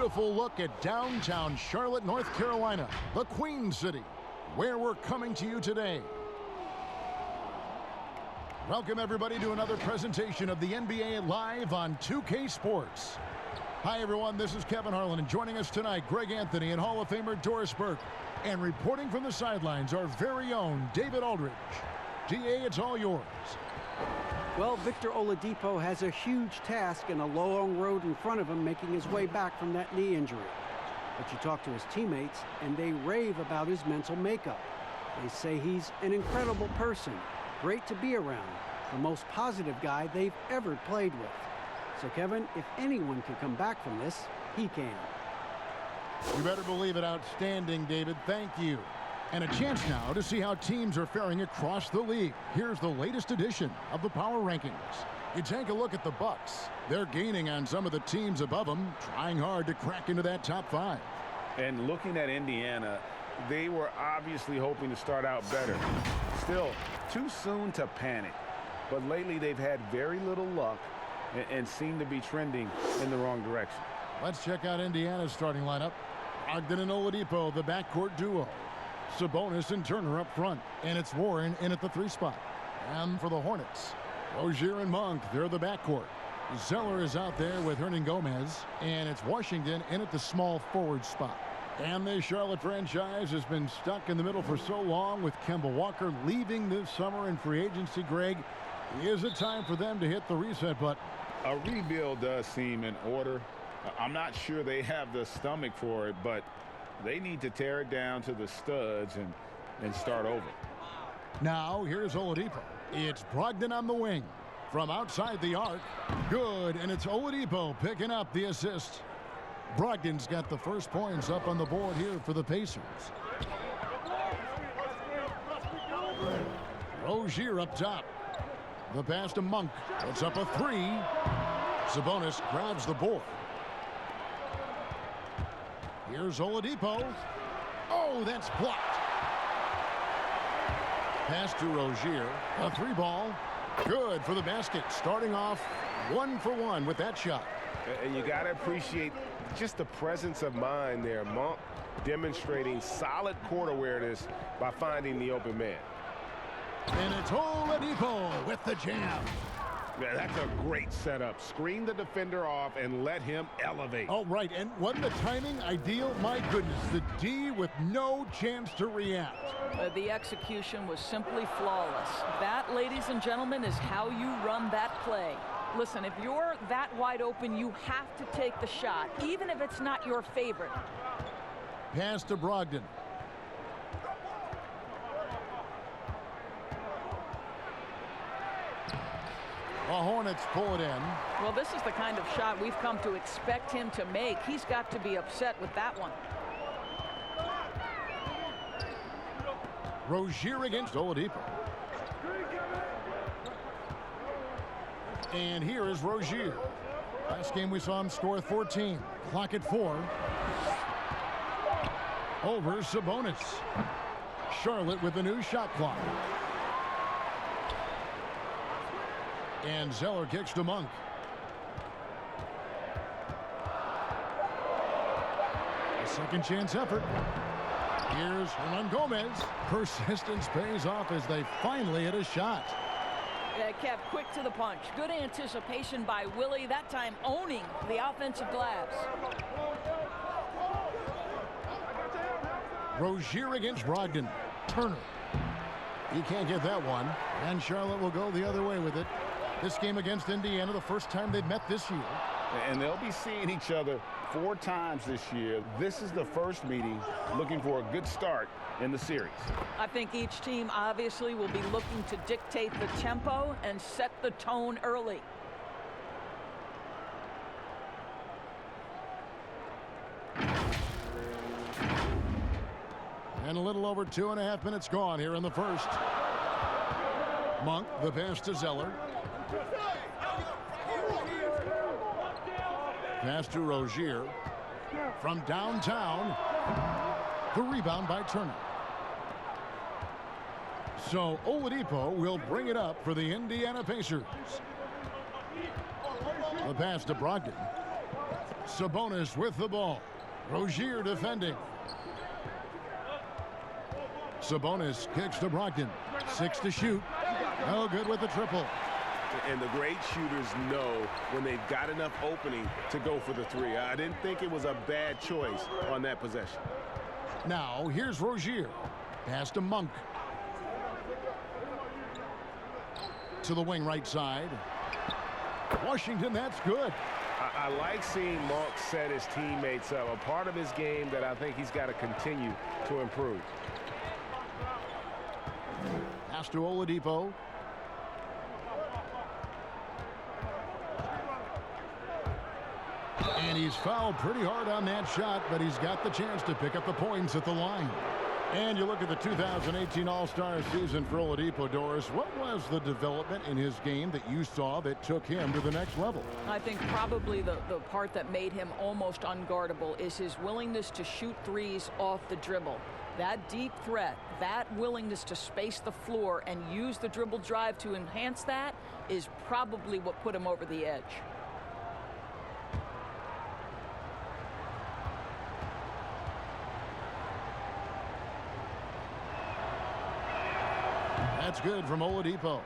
beautiful look at downtown Charlotte, North Carolina, the Queen City, where we're coming to you today. Welcome, everybody, to another presentation of the NBA Live on 2K Sports. Hi, everyone. This is Kevin Harlan, and joining us tonight, Greg Anthony and Hall of Famer Doris Burke. And reporting from the sidelines, our very own David Aldridge. DA, it's all yours. Well, Victor Oladipo has a huge task and a long road in front of him making his way back from that knee injury. But you talk to his teammates, and they rave about his mental makeup. They say he's an incredible person, great to be around, the most positive guy they've ever played with. So, Kevin, if anyone can come back from this, he can. You better believe it. Outstanding, David. Thank you. And a chance now to see how teams are faring across the league. Here's the latest edition of the Power Rankings. You take a look at the Bucks. They're gaining on some of the teams above them, trying hard to crack into that top 5. And looking at Indiana, they were obviously hoping to start out better. Still, too soon to panic. But lately they've had very little luck and seem to be trending in the wrong direction. Let's check out Indiana's starting lineup. Ogden and Oladipo, the backcourt duo. Sabonis and Turner up front. And it's Warren in at the 3 spot. And for the Hornets, Rozier and Monk, they're the backcourt. Zeller is out there with Hernangomez. And it's Washington in at the small forward spot. And the Charlotte franchise has been stuck in the middle for so long with Kemba Walker leaving this summer in free agency, Greg. Is it time for them to hit the reset button? A rebuild does seem in order. I'm not sure they have the stomach for it, but they need to tear it down to the studs and start over. Now, here's Oladipo. It's Brogdon on the wing. From outside the arc. Good, and it's Oladipo picking up the assist. Brogdon's got the first points up on the board here for the Pacers. Rozier up top. The pass to Monk. It's up a 3. Sabonis grabs the board. Here's Oladipo. Oh, that's blocked. Pass to Rozier. A 3-ball. Good for the basket. Starting off 1 for 1 with that shot. And you got to appreciate just the presence of mind there. Monk demonstrating solid court awareness by finding the open man. And it's Oladipo with the jam. Yeah, that's a great setup. Screen the defender off and let him elevate. All right, and wasn't the timing ideal? My goodness, the D with no chance to react. The execution was simply flawless. That, ladies and gentlemen, is how you run that play. Listen, if you're that wide open, you have to take the shot, even if it's not your favorite. Pass to Brogdon. The Hornets pull it in. Well, this is the kind of shot we've come to expect him to make. He's got to be upset with that one. Rozier against Oladipo. And here is Rozier. Last game we saw him score 14. Clock at 4. Over Sabonis. Charlotte with a new shot clock. And Zeller kicks to Monk. A second chance effort. Here's Hernangomez. Persistence pays off as they finally hit a shot. Yeah, Kev, quick to the punch. Good anticipation by Willie, that time owning the offensive glass. Rozier against Brogdon. Turner. He can't get that one. And Charlotte will go the other way with it. This game against Indiana, the first time they've met this year. And they'll be seeing each other 4 times this year. This is the first meeting, looking for a good start in the series. I think each team obviously will be looking to dictate the tempo and set the tone early. And a little over 2.5 minutes gone here in the first. Monk, the pass to Zeller. Pass to Rozier. From downtown. The rebound by Turner. So Oladipo will bring it up for the Indiana Pacers. The pass to Brogdon. Sabonis with the ball. Rozier defending. Sabonis kicks to Brogdon. 6 to shoot. No good with the triple. And the great shooters know when they've got enough opening to go for the three. I didn't think it was a bad choice on that possession. Now, here's Rozier. Pass to Monk. To the wing right side. Washington, that's good. I like seeing Monk set his teammates up. A part of his game that I think he's got to continue to improve. Pass to Oladipo. And he's fouled pretty hard on that shot, but he's got the chance to pick up the points at the line. And you look at the 2018 All-Star season for Oladipo, Doris. What was the development in his game that you saw that took him to the next level? I think probably the part that made him almost unguardable is his willingness to shoot threes off the dribble. That deep threat, that willingness to space the floor and use the dribble drive to enhance that is probably what put him over the edge. That's good from Oladipo.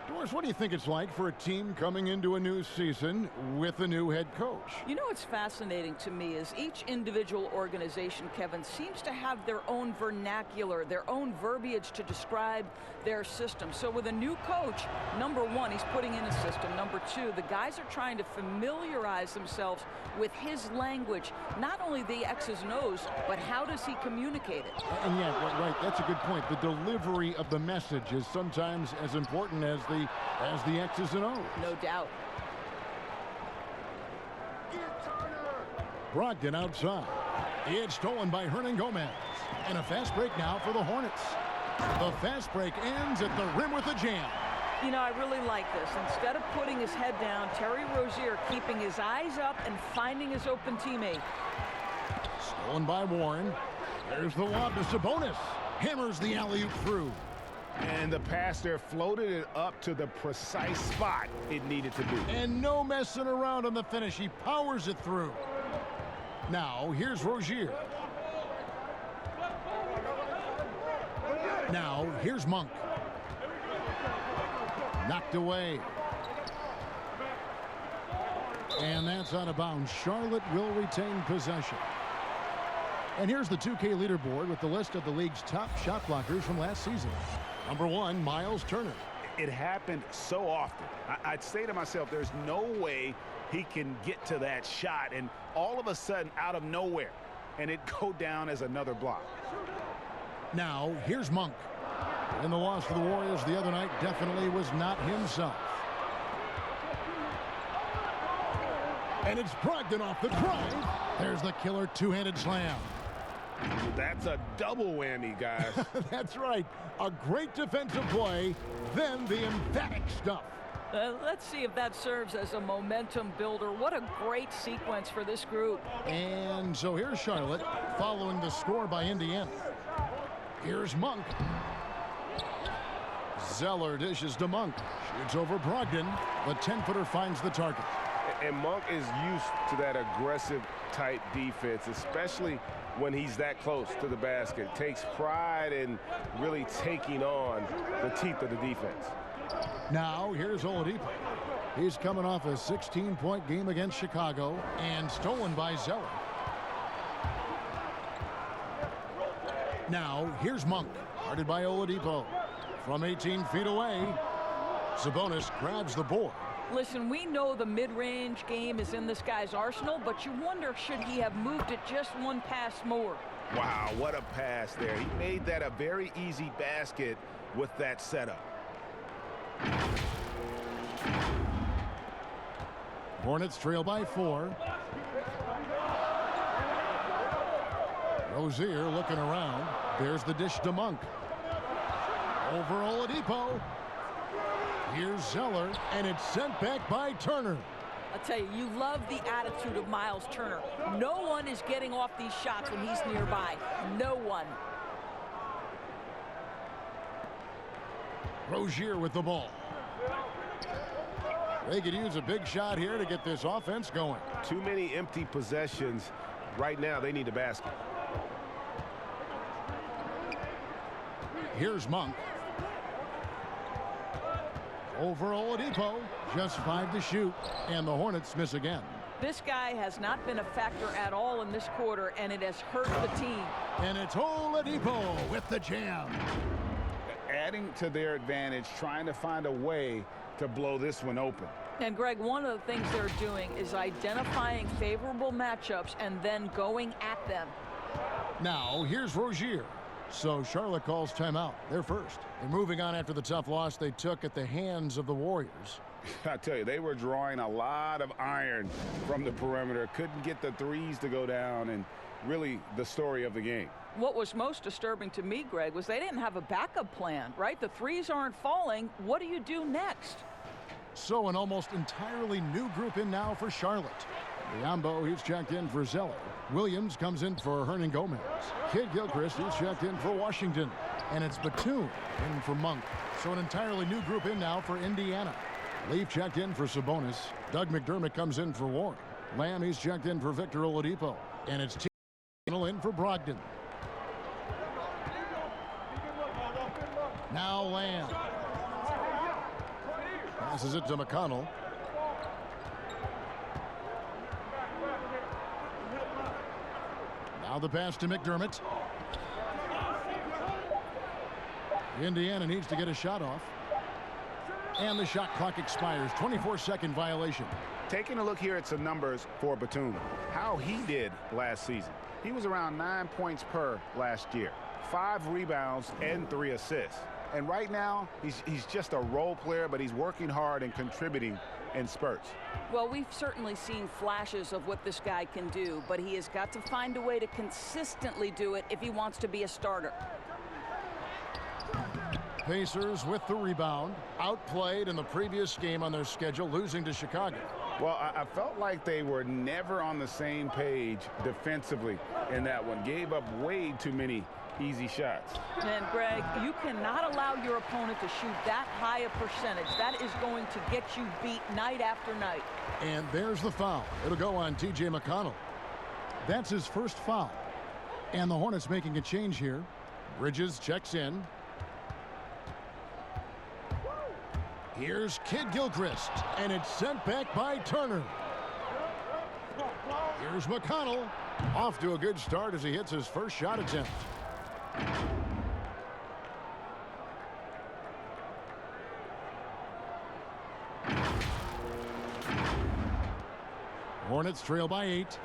Doris, what do you think it's like for a team coming into a new season with a new head coach? You know what's fascinating to me is each individual organization, Kevin, seems to have their own vernacular, their own verbiage to describe their system. So with a new coach, number one, he's putting in a system. Number two, the guys are trying to familiarize themselves with his language, not only the X's and O's, but how does he communicate it? And yeah, right, that's a good point. The delivery of the message is sometimes as important as the X's and O's. No doubt. Brogdon outside. It's stolen by Hernan Gomez. And a fast break now for the Hornets. The fast break ends at the rim with a jam. You know, I really like this. Instead of putting his head down, Terry Rozier keeping his eyes up and finding his open teammate. Stolen by Warren. There's the lob to Sabonis. Hammers the alley-oop through. And the pass there floated it up to the precise spot it needed to be. And no messing around on the finish. He powers it through. Now, here's Rozier. Now, here's Monk. Knocked away. And that's out of bounds. Charlotte will retain possession. And here's the 2K leaderboard with the list of the league's top shot blockers from last season. Number 1, Miles Turner. It happened so often. I'd say to myself, there's no way he can get to that shot, and all of a sudden, out of nowhere, and it go down as another block. Now, here's Monk. And the loss for the Warriors the other night definitely was not himself. And it's Brogdon off the drive. There's the killer two-handed slam. That's a double whammy, guys. That's right. A great defensive play, then the emphatic stuff. Let's see if that serves as a momentum builder. What a great sequence for this group. And so here's Charlotte following the score by Indiana. Here's Monk. Zeller dishes to Monk. Shoots over Brogdon. The 10-footer finds the target. And Monk is used to that aggressive type defense, especially when he's that close to the basket. Takes pride in really taking on the teeth of the defense. Now, here's Oladipo. He's coming off a 16-point game against Chicago and stolen by Zeller. Now, here's Monk, guarded by Oladipo. From 18 feet away, Sabonis grabs the board. Listen, we know the mid-range game is in this guy's arsenal, but you wonder, should he have moved it just one pass more? Wow, what a pass there. He made that a very easy basket with that setup. Hornets trail by 4. Rozier looking around. There's the dish to Monk. Over Oladipo. Here's Zeller, and it's sent back by Turner. I'll tell you, you love the attitude of Miles Turner. No one is getting off these shots when he's nearby. No one. Rozier with the ball. They could use a big shot here to get this offense going. Too many empty possessions. Right now, they need a basket. Here's Monk. Over Oladipo. Just 5 to shoot. And the Hornets miss again. This guy has not been a factor at all in this quarter, and it has hurt the team. And it's Oladipo with the jam. Adding to their advantage, trying to find a way to blow this one open. And Greg, one of the things they're doing is identifying favorable matchups and then going at them. Now, here's Rozier. So Charlotte calls timeout. They're first. And moving on after the tough loss they took at the hands of the Warriors. I tell you, they were drawing a lot of iron from the perimeter. Couldn't get the threes to go down, and really the story of the game. What was most disturbing to me, Greg, was they didn't have a backup plan, right? The threes aren't falling. What do you do next? So an almost entirely new group in now for Charlotte. Biombo, he's checked in for Zeller. Williams comes in for Hernan Gomez. Kid Gilchrist, he's checked in for Washington. And it's Batum in for Monk. So an entirely new group in now for Indiana. Leaf checked in for Sabonis. Doug McDermott comes in for Warren. Lamb, he's checked in for Victor Oladipo. And it's T in for Brogdon. Now Lamb. Passes it to McConnell. Now the pass to McDermott. Indiana needs to get a shot off. And the shot clock expires. 24-second violation. Taking a look here at some numbers for Batum. How he did last season. He was around 9 points per last year. 5 rebounds and 3 assists. And right now, he's just a role player, but he's working hard and contributing in spurts. Well, we've certainly seen flashes of what this guy can do, but he has got to find a way to consistently do it if he wants to be a starter. Pacers with the rebound. Outplayed in the previous game on their schedule, losing to Chicago. Well, I felt like they were never on the same page defensively in that one. Gave up way too many easy shots. And Greg, you cannot allow your opponent to shoot that high a percentage. That is going to get you beat night after night. And there's the foul. It'll go on T.J. McConnell. That's his first foul. And the Hornets making a change here. Bridges checks in. Here's Kid Gilchrist, and it's sent back by Turner. Here's McConnell. Off to a good start as he hits his first shot attempt. Hornets trail by 8.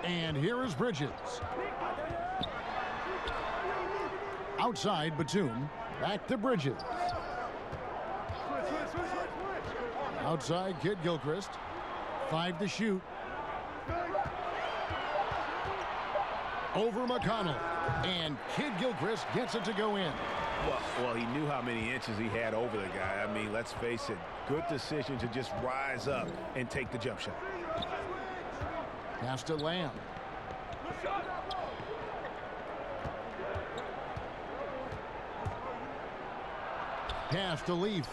And here is Bridges. Outside Batum. Back to Bridges. Outside Kid Gilchrist. 5 to shoot. Over McConnell. And Kid Gilchrist gets it to go in. Well, he knew how many inches he had over the guy. I mean, let's face it. Good decision to just rise up and take the jump shot. Pass to Lamb. Pass to Leaf.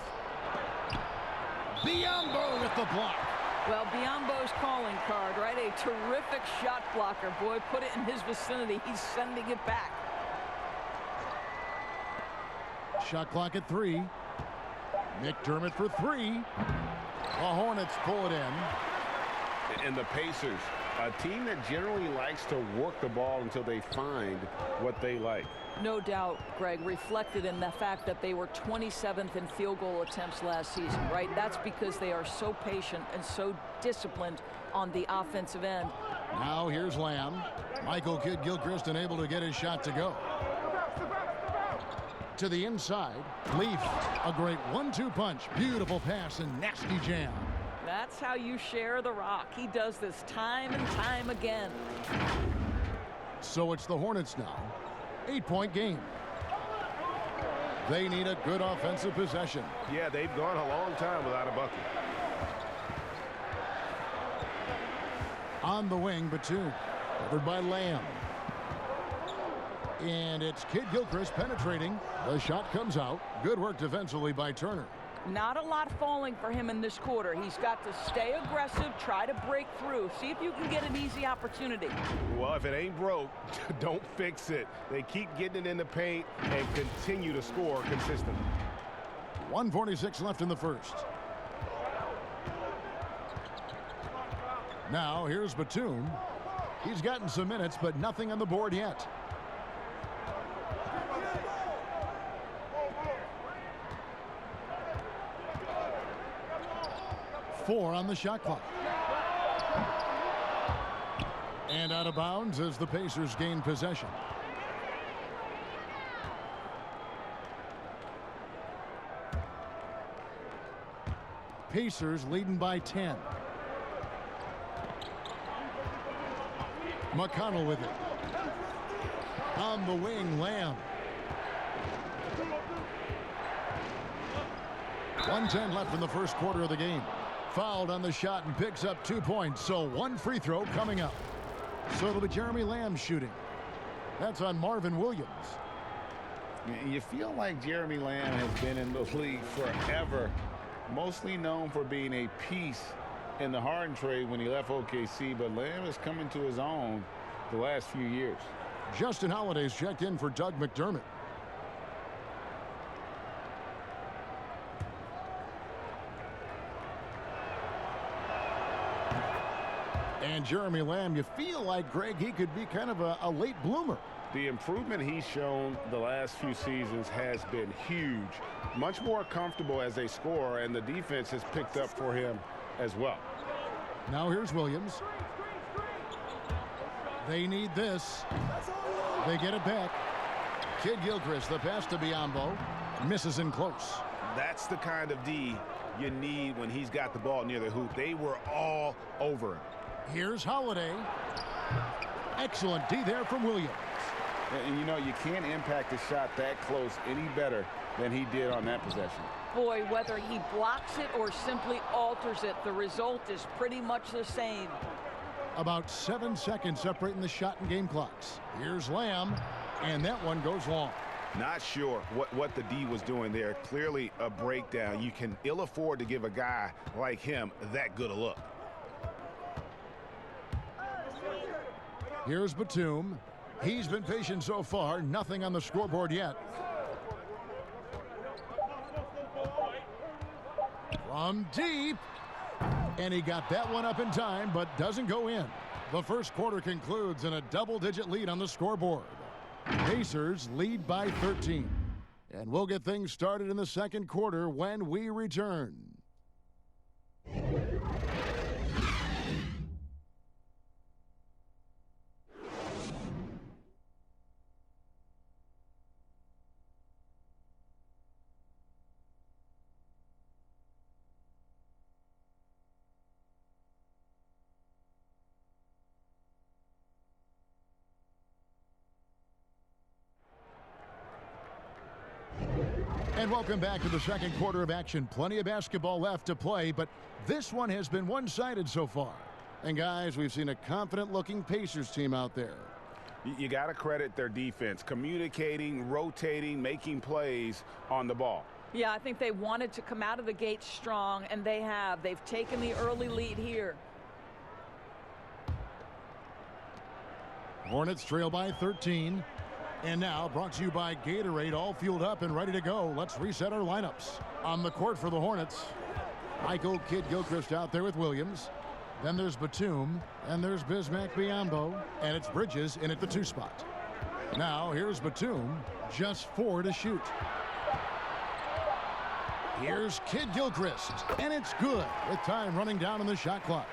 Biombo with the block. Well, Biombo's calling card, right? A terrific shot blocker. Boy, put it in his vicinity. He's sending it back. Shot clock at 3. McDermott for 3. The Hornets pull it in. And the Pacers, a team that generally likes to work the ball until they find what they like. No doubt, Greg, reflected in the fact that they were 27th in field goal attempts last season, right? That's because they are so patient and so disciplined on the offensive end. Now here's Lamb. Michael Kid Gilchrist unable to get his shot to go. To the inside. Leaf. A great 1-2 punch. Beautiful pass and nasty jam. That's how you share the rock. He does this time and time again. So it's the Hornets now. 8-point game. They need a good offensive possession. Yeah, they've gone a long time without a bucket. On the wing, Batum. Covered by Lamb. And it's Kid Gilchrist penetrating. The shot comes out. Good work defensively by Turner. Not a lot falling for him in this quarter. He's got to stay aggressive, try to break through. See if you can get an easy opportunity. Well, if it ain't broke, don't fix it. They keep getting it in the paint and continue to score consistently. 1:46 left in the first. Now here's Batum. He's gotten some minutes, but nothing on the board yet. Four on the shot clock. And out of bounds as the Pacers gain possession. Pacers leading by 10. McConnell with it. On the wing, Lamb. 1:10 left in the first quarter of the game. Fouled on the shot and picks up 2 points, so one free throw coming up. So it'll be Jeremy Lamb shooting. That's on Marvin Williams. You feel like Jeremy Lamb has been in the league forever, mostly known for being a piece in the Harden trade when he left OKC, but Lamb is coming to his own the last few years. Justin Holiday's checked in for Doug McDermott. And Jeremy Lamb, you feel like, Greg, he could be kind of a late bloomer. The improvement he's shown the last few seasons has been huge. Much more comfortable as a scorer, and the defense has picked up for him as well. Now here's Williams. They need this. They get it back. Kid Gilchrist, the pass to Biyombo. Misses in close. That's the kind of D you need when he's got the ball near the hoop. They were all over him. Here's Holiday. Excellent D there from Williams. And you know, you can't impact the shot that close any better than he did on that possession. Boy, whether he blocks it or simply alters it, the result is pretty much the same. About 7 seconds separating the shot and game clocks. Here's Lamb, and that one goes long. Not sure what the D was doing there. Clearly a breakdown. You can ill afford to give a guy like him that good a look. Here's Batum. He's been patient so far. Nothing on the scoreboard yet. From deep. And he got that one up in time, but doesn't go in. The first quarter concludes in a double-digit lead on the scoreboard. Pacers lead by 13. And we'll get things started in the second quarter when we return. And welcome back to the second quarter of action. Plenty of basketball left to play, but this one has been one-sided so far. And guys, we've seen a confident-looking Pacers team out there. You got to credit their defense, communicating, rotating, making plays on the ball. Yeah, I think they wanted to come out of the gate strong, and they have. They've taken the early lead here. Hornets trail by 13. And now, brought to you by Gatorade, all fueled up and ready to go. Let's reset our lineups. On the court for the Hornets, Michael Kid Gilchrist out there with Williams. Then there's Batum, and there's Bismack Biyombo, and it's Bridges in at the 2 spot. Now, here's Batum, just 4 to shoot. Here's Kid Gilchrist, and it's good with time running down on the shot clock.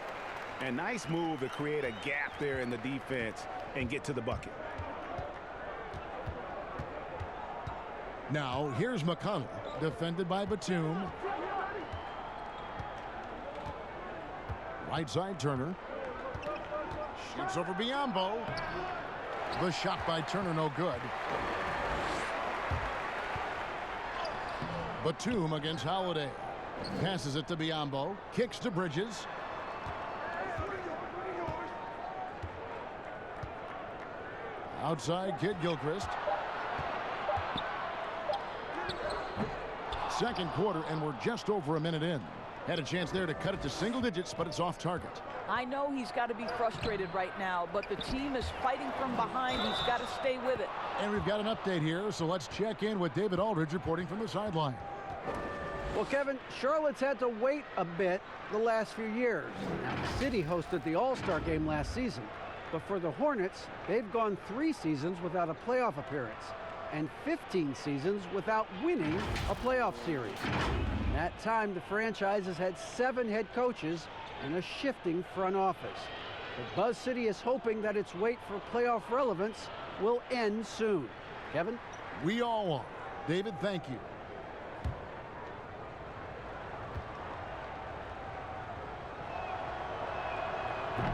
A nice move to create a gap there in the defense and get to the bucket. Now, here's McConnell, defended by Batum. Right side, Turner. Shoots over Biyombo. The shot by Turner, no good. Batum against Holiday. Passes it to Biyombo. Kicks to Bridges. Outside, Kid Gilchrist. second quarter, and we're just over a minute in. Had a chance there to cut it to single digits, but it's off target. I know he's got to be frustrated right now, but the team is fighting from behind. He's got to stay with it. And we've got an update here, so let's check in with David Aldridge reporting from the sideline. Well, Kevin, Charlotte's had to wait a bit the last few years. Now, the city hosted the All-Star game last season, but for the Hornets, they've gone 3 seasons without a playoff appearance and 15 seasons without winning a playoff series. In that time, the franchise has had 7 head coaches and a shifting front office. But Buzz City is hoping that its wait for playoff relevance will end soon. Kevin? We all are. David, thank you.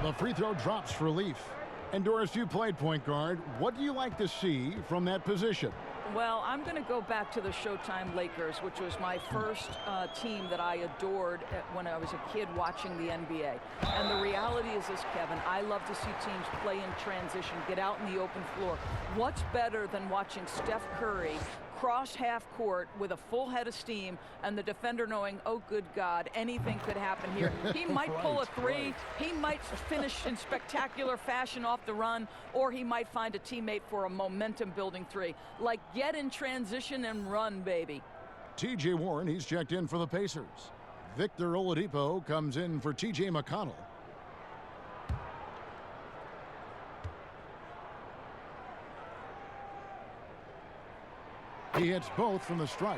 The free throw drops for Leaf. And Doris, you played point guard. What do you like to see from that position? Well, I'm going to go back to the Showtime Lakers, which was my first team that I adored when I was a kid watching the NBA. And the reality is this, Kevin, I love to see teams play in transition, get out in the open floor. What's better than watching Steph Curry cross half court with a full head of steam and the defender knowing, oh, good God, anything could happen here. He might pull a three. He might finish in spectacular fashion off the run, or he might find a teammate for a momentum-building three. Like, get in transition and run, baby. T.J. Warren, he's checked in for the Pacers. Victor Oladipo comes in for T.J. McConnell. He hits both from the strike.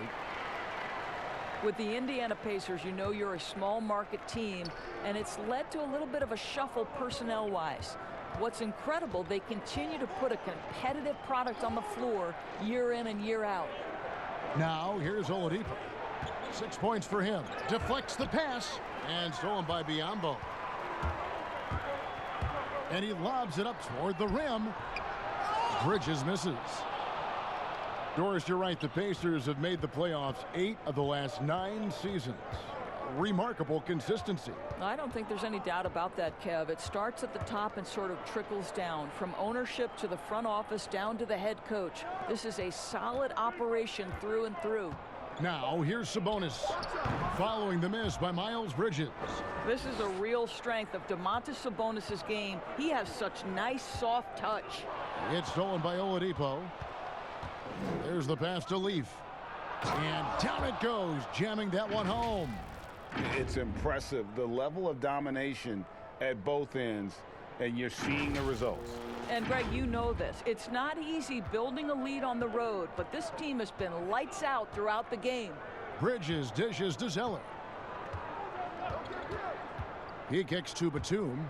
With the Indiana Pacers, you know you're a small market team, and it's led to a little bit of a shuffle personnel-wise. What's incredible, they continue to put a competitive product on the floor year in and year out. Now, here's Oladipo. 6 points for him. Deflects the pass, and stolen by Biyombo. And he lobs it up toward the rim. Bridges misses. Doris, you're right. The Pacers have made the playoffs 8 of the last 9 seasons. Remarkable consistency. I don't think there's any doubt about that, Kev. It starts at the top and sort of trickles down from ownership to the front office down to the head coach. This is a solid operation through and through. Now, here's Sabonis, following the miss by Miles Bridges. This is a real strength of Domantas Sabonis' game. He has such nice, soft touch. It's stolen by Oladipo. There's the pass to Leaf. And down it goes, jamming that one home. It's impressive, the level of domination at both ends, and you're seeing the results. And, Greg, you know this. It's not easy building a lead on the road, but this team has been lights out throughout the game. Bridges dishes to Zeller. He kicks to Batum.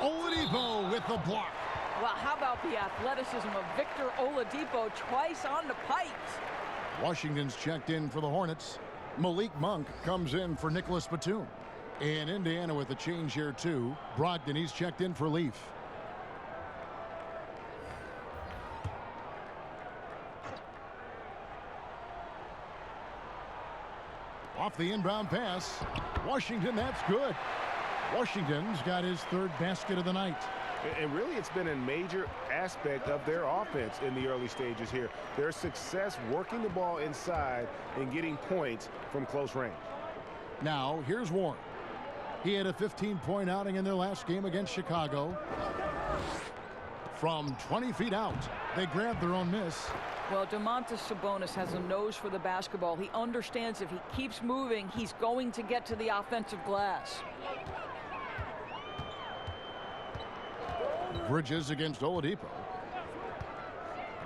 Oladipo with the block. Well, how about the athleticism of Victor Oladipo twice on the pipes? Washington's checked in for the Hornets. Malik Monk comes in for Nicholas Batum. And Indiana with a change here, too. Brogdon, he's checked in for Leaf. Off the inbound pass. Washington, that's good. Washington's got his 3rd basket of the night. And really, it's been a major aspect of their offense in the early stages here. Their success working the ball inside and getting points from close range. Now, here's Warren. He had a 15-point outing in their last game against Chicago. From 20 feet out, they grabbed their own miss. Well, Domantas Sabonis has a nose for the basketball. He understands if he keeps moving, he's going to get to the offensive glass. Bridges against Oladipo.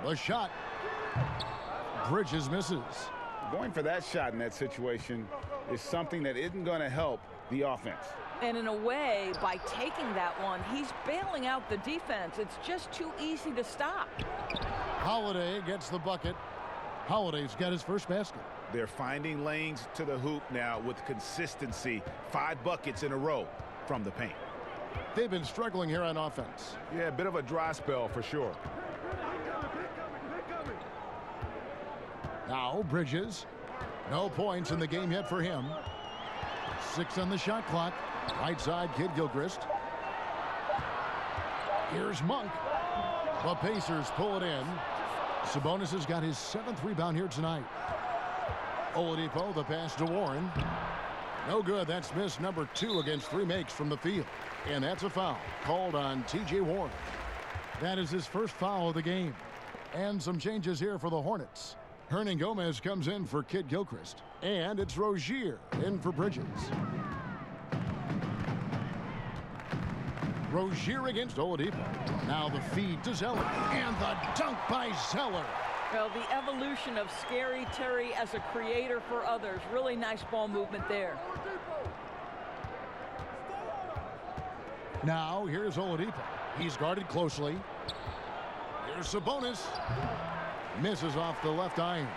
The shot. Bridges misses. Going for that shot in that situation is something that isn't going to help the offense. And in a way, by taking that one, he's bailing out the defense. It's just too easy to stop. Holiday gets the bucket. Holiday's got his first basket. They're finding lanes to the hoop now with consistency. 5 buckets in a row from the paint. They've been struggling here on offense. Yeah, a bit of a dry spell for sure. Now Bridges. No points in the game yet for him. 6 on the shot clock. Right side, Kid Gilchrist. Here's Monk. The Pacers pull it in. Sabonis has got his 7th rebound here tonight. Oladipo, the pass to Warren. No good. That's miss number 2 against 3 makes from the field. And that's a foul called on T.J. Warren. That is his first foul of the game. And some changes here for the Hornets. Hernangomez comes in for Kid Gilchrist. And it's Rozier in for Bridges. Rozier against Oladipo. Now the feed to Zeller. And the dunk by Zeller. Well, the evolution of Scary Terry as a creator for others. Really nice ball movement there. Now here's Oladipo. He's guarded closely. Here's Sabonis. Misses off the left iron.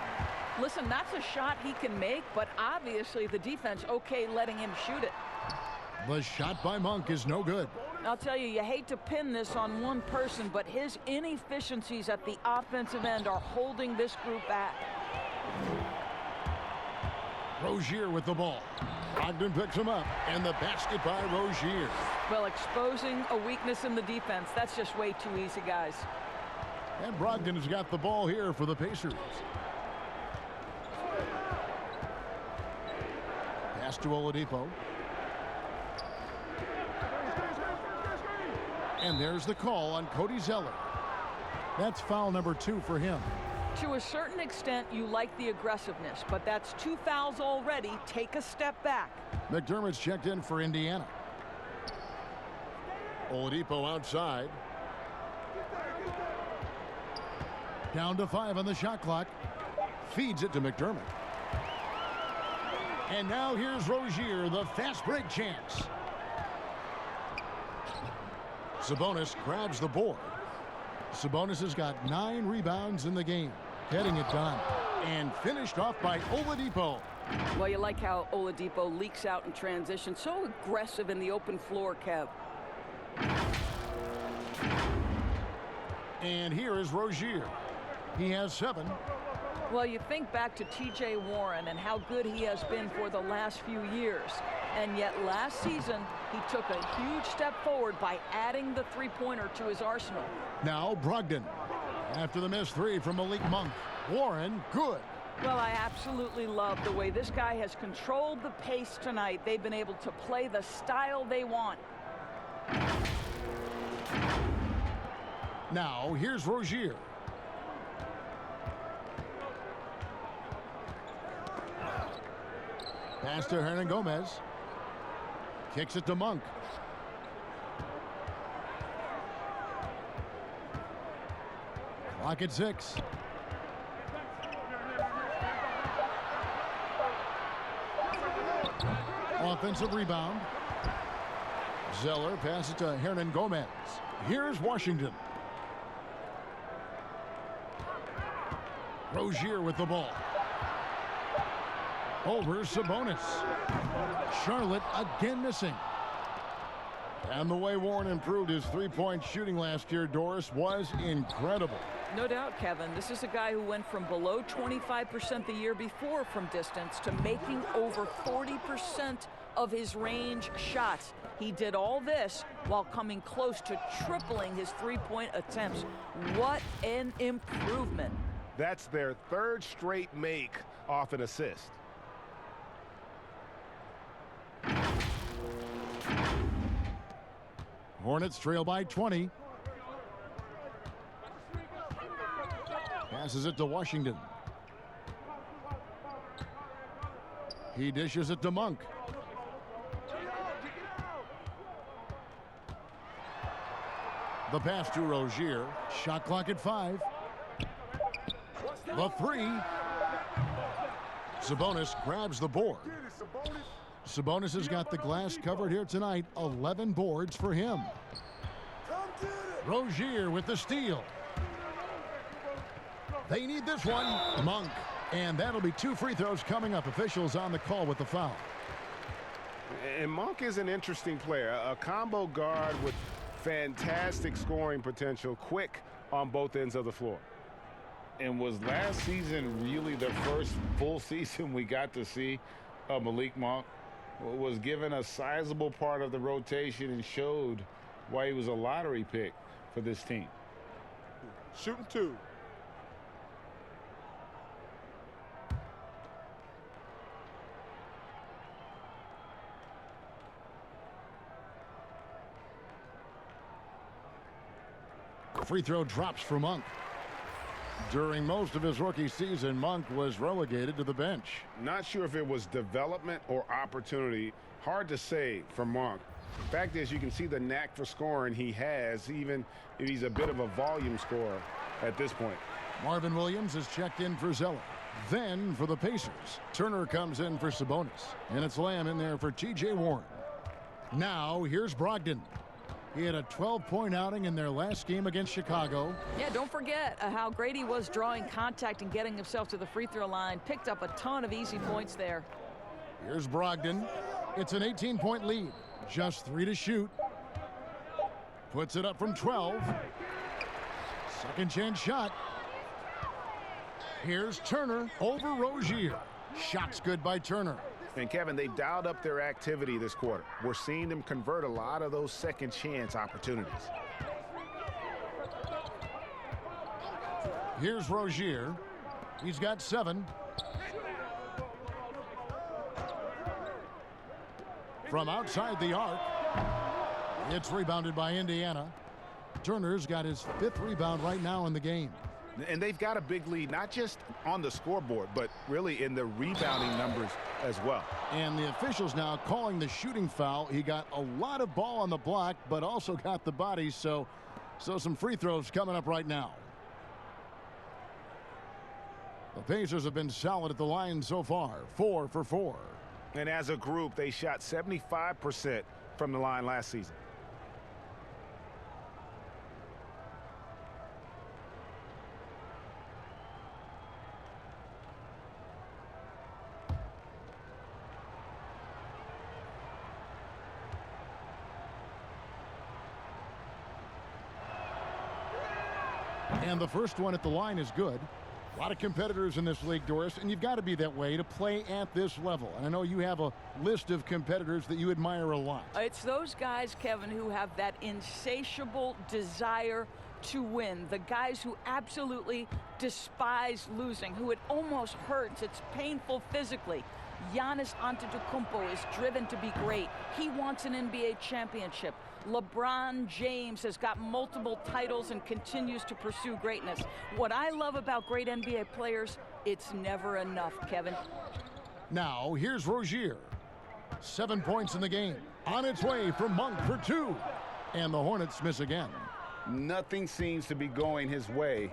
Listen, that's a shot he can make, but obviously the defense okay letting him shoot it. The shot by Monk is no good. I'll tell you, you hate to pin this on one person, but his inefficiencies at the offensive end are holding this group back. Rozier with the ball. Brogdon picks him up, and the basket by Rozier. Well, exposing a weakness in the defense, that's just way too easy, guys. And Brogdon has got the ball here for the Pacers. Pass to Oladipo. And there's the call on Cody Zeller. That's foul number 2 for him. To a certain extent, you like the aggressiveness, but that's 2 fouls already. Take a step back. McDermott's checked in for Indiana. Oladipo outside. Down to 5 on the shot clock. Feeds it to McDermott. And now here's Rozier, the fast break chance. Sabonis grabs the board. Sabonis has got 9 rebounds in the game. Getting it done. And finished off by Oladipo. Well, you like how Oladipo leaks out in transition. So aggressive in the open floor, Kev. And here is Rozier. He has 7. Well, you think back to T.J. Warren and how good he has been for the last few years. And yet last season, he took a huge step forward by adding the three-pointer to his arsenal. Now Brogdon. After the missed 3 from Malik Monk. Warren, good. Well, I absolutely love the way this guy has controlled the pace tonight. They've been able to play the style they want. Now here's Rozier. Pass to Hernangomez. Kicks it to Monk. Clock at 6. Offensive rebound. Zeller passes to Hernangomez. Here's Washington. Rozier with the ball. Over Sabonis. Charlotte again missing. And the way Warren improved his three-point shooting last year, Doris, was incredible. No doubt, Kevin. This is a guy who went from below 25% the year before from distance to making over 40% of his range shots. He did all this while coming close to tripling his three-point attempts. What an improvement. That's their 3rd straight make off an assist. Hornets trail by 20. Passes it to Washington. He dishes it to Monk. The pass to Rozier. Shot clock at 5. The 3. Sabonis grabs the board. Sabonis has got the glass covered here tonight. 11 boards for him. Rozier with the steal. They need this one. Monk. And that'll be 2 free throws coming up. Officials on the call with the foul. And Monk is an interesting player. A combo guard with fantastic scoring potential. Quick on both ends of the floor. And was last season really the first full season we got to see of Malik Monk? Was given a sizable part of the rotation and showed why he was a lottery pick for this team. Shooting 2. Free throw drops for Monk. During most of his rookie season, Monk was relegated to the bench. Not sure if it was development or opportunity. Hard to say for Monk. The fact is, you can see the knack for scoring he has, even if he's a bit of a volume scorer at this point. Marvin Williams is checked in for Zeller. Then for the Pacers, Turner comes in for Sabonis. And it's Lamb in there for T.J. Warren. Now here's Brogdon. He had a 12-point outing in their last game against Chicago. Yeah, don't forget how great he was drawing contact and getting himself to the free throw line. Picked up a ton of easy points there. Here's Brogdon. It's an 18-point lead. Just 3 to shoot. Puts it up from 12. Second chance shot. Here's Turner over Rozier. Shot's good by Turner. And Kevin, they've dialed up their activity this quarter. We're seeing them convert a lot of those second chance opportunities. Here's Rozier. He's got 7. From outside the arc. It's rebounded by Indiana. Turner's got his 5th rebound right now in the game. And they've got a big lead, not just on the scoreboard, but really in the rebounding numbers as well. And the officials now calling the shooting foul. He got a lot of ball on the block, but also got the body, so some free throws coming up right now. The Pacers have been solid at the line so far, 4 for 4. And as a group, they shot 75% from the line last season. And the first one at the line is good. A lot of competitors in this league, Doris, and you've got to be that way to play at this level. And I know you have a list of competitors that you admire a lot. It's those guys, Kevin, who have that insatiable desire to win. The guys who absolutely despise losing, who it almost hurts. It's painful physically. Giannis Antetokounmpo is driven to be great. He wants an NBA championship. LeBron James has got multiple titles and continues to pursue greatness. What I love about great NBA players, it's never enough, Kevin. Now, here's Rozier. 7 points in the game. On its way from Monk for 2. And the Hornets miss again. Nothing seems to be going his way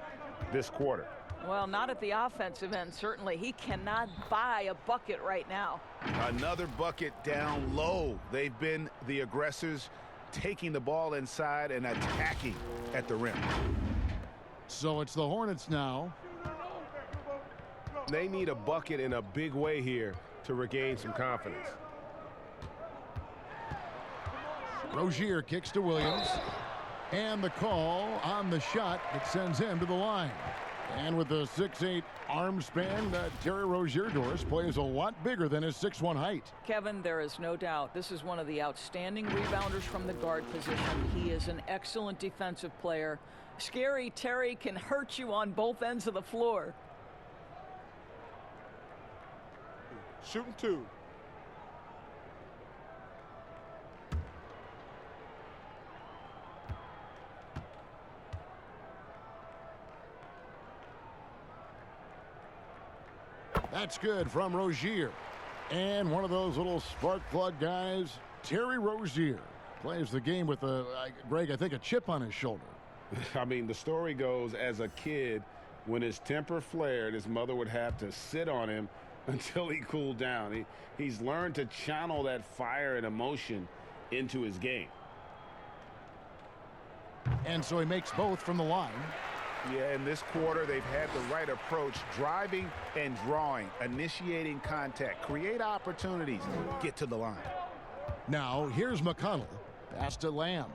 this quarter. Well, not at the offensive end, certainly. He cannot buy a bucket right now. Another bucket down low. They've been the aggressors, taking the ball inside and attacking at the rim. So it's the Hornets now. They need a bucket in a big way here to regain some confidence. Rozier kicks to Williams. And the call on the shot that sends him to the line. And with the 6'8" arm span, Terry Rozier, Doris, plays a lot bigger than his 6'1" height. Kevin, there is no doubt this is one of the outstanding rebounders from the guard position. He is an excellent defensive player. Scary Terry can hurt you on both ends of the floor. Shooting 2. That's good from Rozier. And one of those little spark plug guys, Terry Rozier, plays the game with, Greg, I think a chip on his shoulder. I mean, the story goes, as a kid, when his temper flared, his mother would have to sit on him until he cooled down. He's learned to channel that fire and emotion into his game. And so he makes both from the line. Yeah, in this quarter, they've had the right approach, driving and drawing, initiating contact, create opportunities, get to the line. Now, here's McConnell. Pass to Lamb.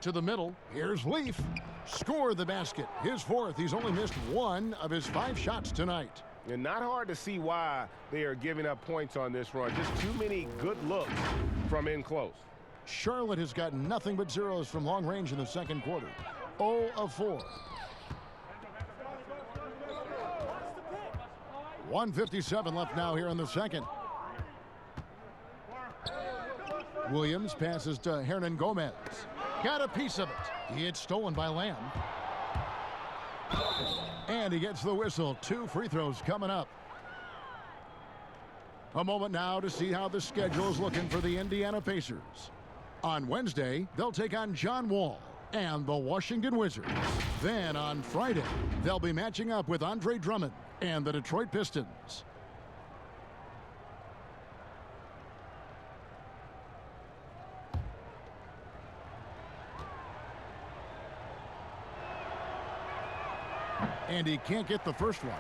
To the middle. Here's Leaf. Score the basket. His 4th. He's only missed 1 of his 5 shots tonight. And not hard to see why they are giving up points on this run. Just too many good looks from in close. Charlotte has got nothing but zeros from long range in the second quarter. 0 of 4. 1:57 left now here in the second. Williams passes to Hernan Gomez. Got a piece of it. It's stolen by Lamb. And he gets the whistle. 2 free throws coming up. A moment now to see how the schedule is looking for the Indiana Pacers. On Wednesday, they'll take on John Wall and the Washington Wizards. Then on Friday, they'll be matching up with Andre Drummond and the Detroit Pistons. And he can't get the first one.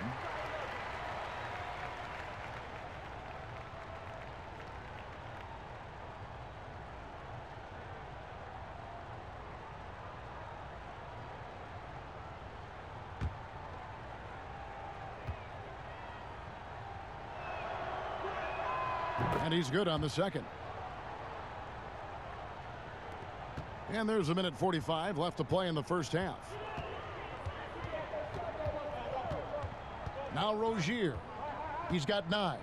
And he's good on the second. And there's 1:45 left to play in the first half. Now Rozier. He's got 9.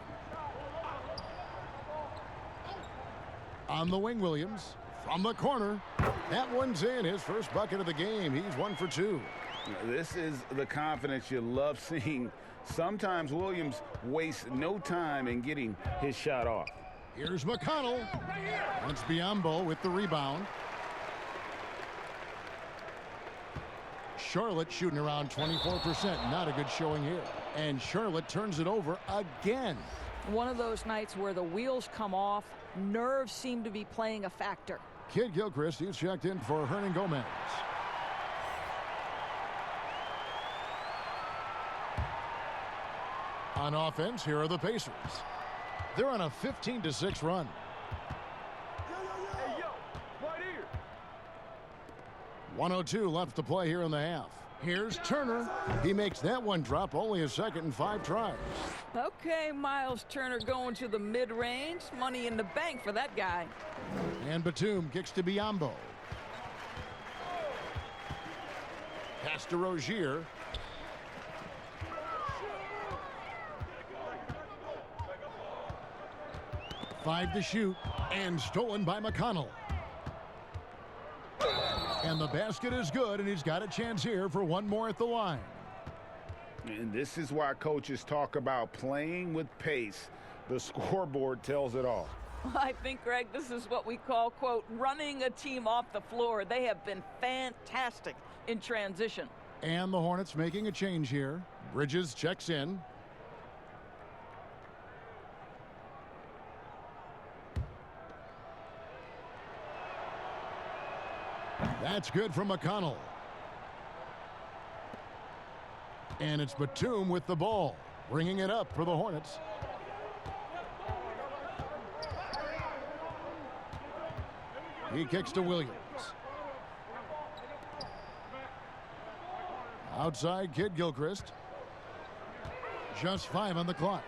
On the wing, Williams. From the corner. That one's in. His first bucket of the game. He's 1 for 2. This is the confidence you love seeing. Sometimes Williams wastes no time in getting his shot off. Here's McConnell. That's Biyombo with the rebound. Charlotte shooting around 24%. Not a good showing here. And Charlotte turns it over again. One of those nights where the wheels come off, nerves seem to be playing a factor. Kid Gilchrist, he's checked in for Hernan Gomez. On offense, here are the Pacers. They're on a 15-6 run. Hey, yo, right here. 1:02 left to play here in the half. Here's Turner. He makes that one drop, only a second and 5 tries. Okay, Miles Turner going to the mid-range. Money in the bank for that guy. And Batum kicks to Biyombo. Pass to Rozier. Five to shoot, and stolen by McConnell. And the basket is good, and he's got a chance here for one more at the line. And this is why coaches talk about playing with pace. The scoreboard tells it all. I think, Greg, this is what we call, quote, running a team off the floor. They have been fantastic in transition. And the Hornets making a change here. Bridges checks in. That's good from McConnell. And it's Batum with the ball, bringing it up for the Hornets. He kicks to Williams. Outside, Kid Gilchrist. Just 5 on the clock.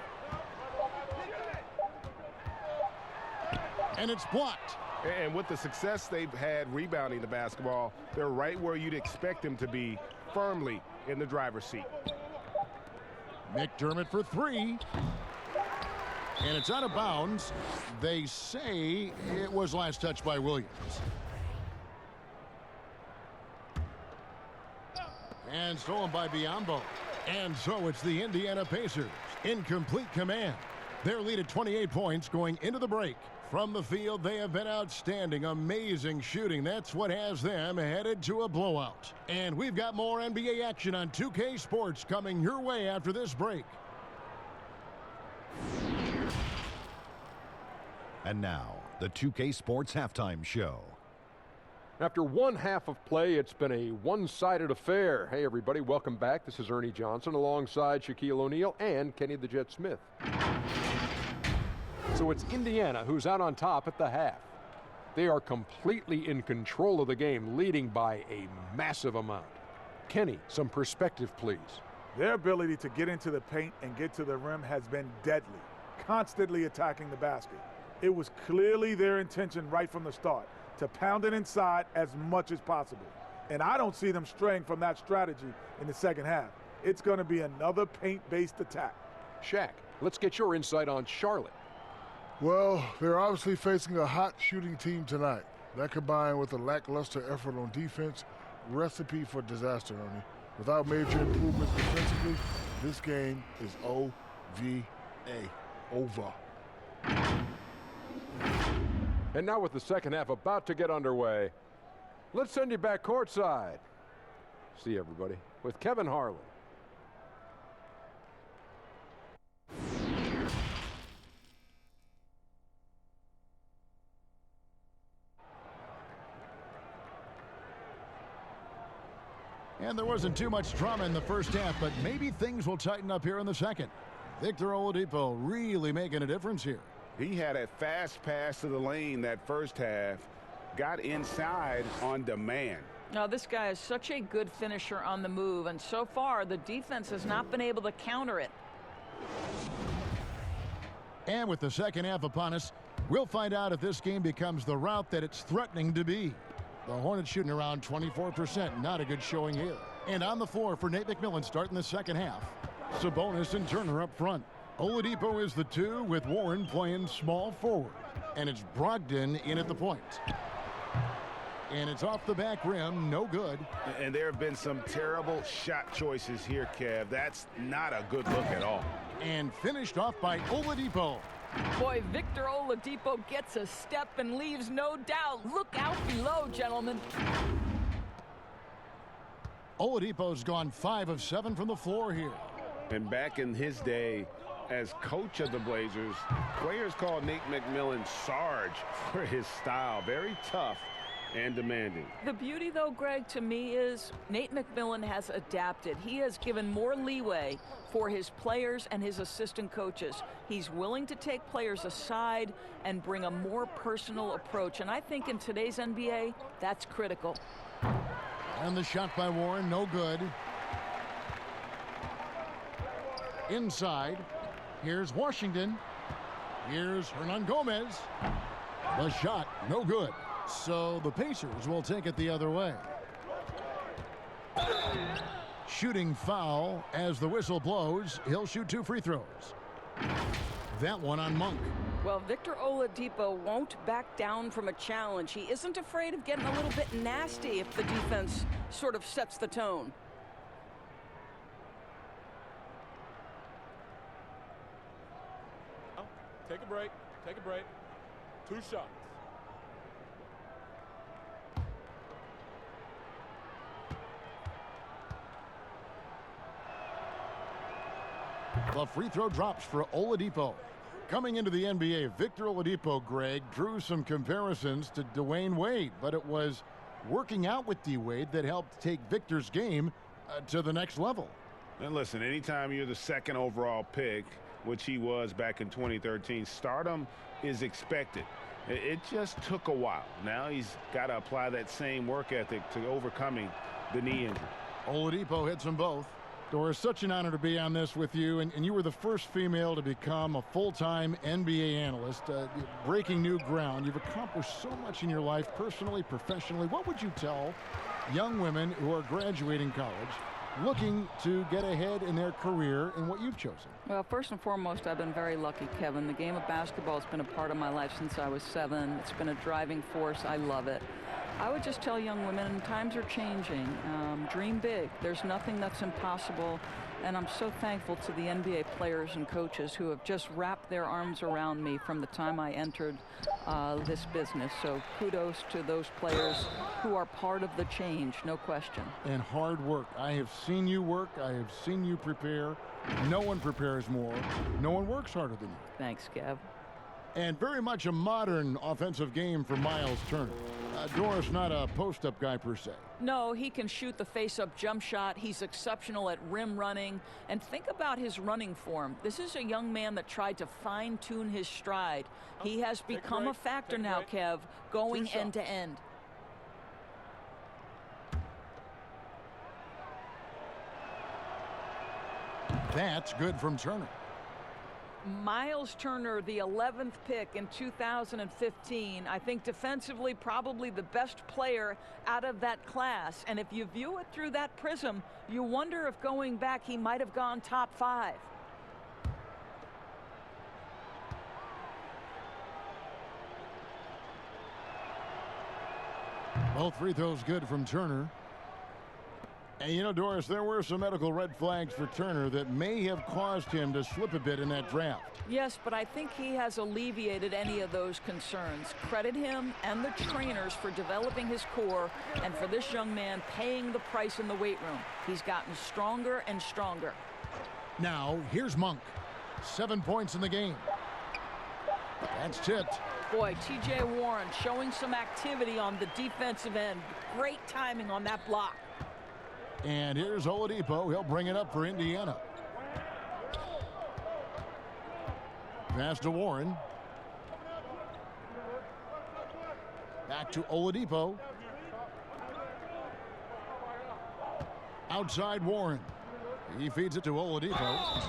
And it's blocked. And with the success they've had rebounding the basketball, they're right where you'd expect them to be, firmly in the driver's seat. McDermott for 3. And it's out of bounds. They say it was last touched by Williams. And stolen by Biyombo. And so it's the Indiana Pacers in complete command. Their lead at 28 points going into the break. From the field, they have been outstanding. Amazing shooting. That's what has them headed to a blowout. And we've got more NBA action on 2K Sports coming your way after this break. And now, the 2K Sports Halftime Show. After one half of play, it's been a one-sided affair. Hey, everybody, welcome back. This is Ernie Johnson alongside Shaquille O'Neal and Kenny the Jet Smith. So it's Indiana who's out on top at the half. They are completely in control of the game, leading by a massive amount. Kenny, some perspective, please. Their ability to get into the paint and get to the rim has been deadly, constantly attacking the basket. It was clearly their intention right from the start to pound it inside as much as possible. And I don't see them straying from that strategy in the second half. It's going to be another paint-based attack. Shaq, let's get your insight on Charlotte. Well, they're obviously facing a hot shooting team tonight. That combined with a lackluster effort on defense, recipe for disaster, Ernie. Without major improvements defensively, this game is OVA. Over. And now with the second half about to get underway, let's send you back courtside. See everybody with Kevin Harlan. And there wasn't too much drama in the first half, but maybe things will tighten up here in the second. Victor Oladipo really making a difference here. He had a fast pass to the lane that first half, got inside on demand. Now, this guy is such a good finisher on the move, and so far the defense has not been able to counter it. And with the second half upon us, we'll find out if this game becomes the route that it's threatening to be. The Hornets shooting around 24%. Not a good showing here. And on the floor for Nate McMillan starting the second half. Sabonis and Turner up front. Oladipo is the 2 with Warren playing small forward. And it's Brogdon in at the point. And it's off the back rim. No good. And there have been some terrible shot choices here, Kev. That's not a good look at all. And finished off by Oladipo. Boy, Victor Oladipo gets a step and leaves no doubt. Look out below, gentlemen. Oladipo's gone 5 of 7 from the floor here. And back in his day as coach of the Blazers, players called Nate McMillan Sarge for his style. Very tough and demanding. The beauty, though, Greg, to me is Nate McMillan has adapted. He has given more leeway for his players and his assistant coaches. He's willing to take players aside and bring a more personal approach. And I think in today's NBA, that's critical. And the shot by Warren, no good. Inside, here's Washington. Here's Hernangomez. The shot, no good. So the Pacers will take it the other way. Shooting foul as the whistle blows. He'll shoot 2 free throws. That one on Monk. Well, Victor Oladipo won't back down from a challenge. He isn't afraid of getting a little bit nasty if the defense sort of sets the tone. Take a break. Take a break. 2 shots. The free throw drops for Oladipo. Coming into the NBA, Victor Oladipo, Greg, drew some comparisons to Dwayne Wade, but it was working out with D-Wade that helped take Victor's game to the next level. And listen, anytime you're the second overall pick, which he was back in 2013, stardom is expected. It just took a while. Now he's got to apply that same work ethic to overcoming the knee injury. Oladipo hits them both. Doris, such an honor to be on this with you, and you were the first female to become a full-time NBA analyst, breaking new ground. You've accomplished so much in your life, personally, professionally. What would you tell young women who are graduating college, looking to get ahead in their career in what you've chosen? Well, first and foremost, I've been very lucky, Kevin. The game of basketball has been a part of my life since I was 7. It's been a driving force. I love it. I would just tell young women, times are changing. Dream big. There's nothing that's impossible. And I'm so thankful to the NBA players and coaches who have just wrapped their arms around me from the time I entered this business. So kudos to those players who are part of the change, no question. And hard work. I have seen you work. I have seen you prepare. No one prepares more. No one works harder than you. Thanks, Kev. And very much a modern offensive game for Miles Turner. Doris, not a post-up guy per se. No, he can shoot the face-up jump shot. He's exceptional at rim running. And think about his running form. This is a young man that tried to fine-tune his stride. He has become a factor now, Kev, going end to end. That's good from Turner. Miles Turner, the 11th pick in 2015. I think defensively probably the best player out of that class. And if you view it through that prism, you wonder if going back he might have gone top 5. Both free throws good from Turner. And you know, Doris, there were some medical red flags for Turner that may have caused him to slip a bit in that draft. Yes, but I think he has alleviated any of those concerns. Credit him and the trainers for developing his core and for this young man paying the price in the weight room. He's gotten stronger and stronger. Now, here's Monk. 7 points in the game. That's tipped. Boy, T.J. Warren showing some activity on the defensive end. Great timing on that block. And here's Oladipo. He'll bring it up for Indiana. Pass to Warren. Back to Oladipo. Outside Warren. He feeds it to Oladipo.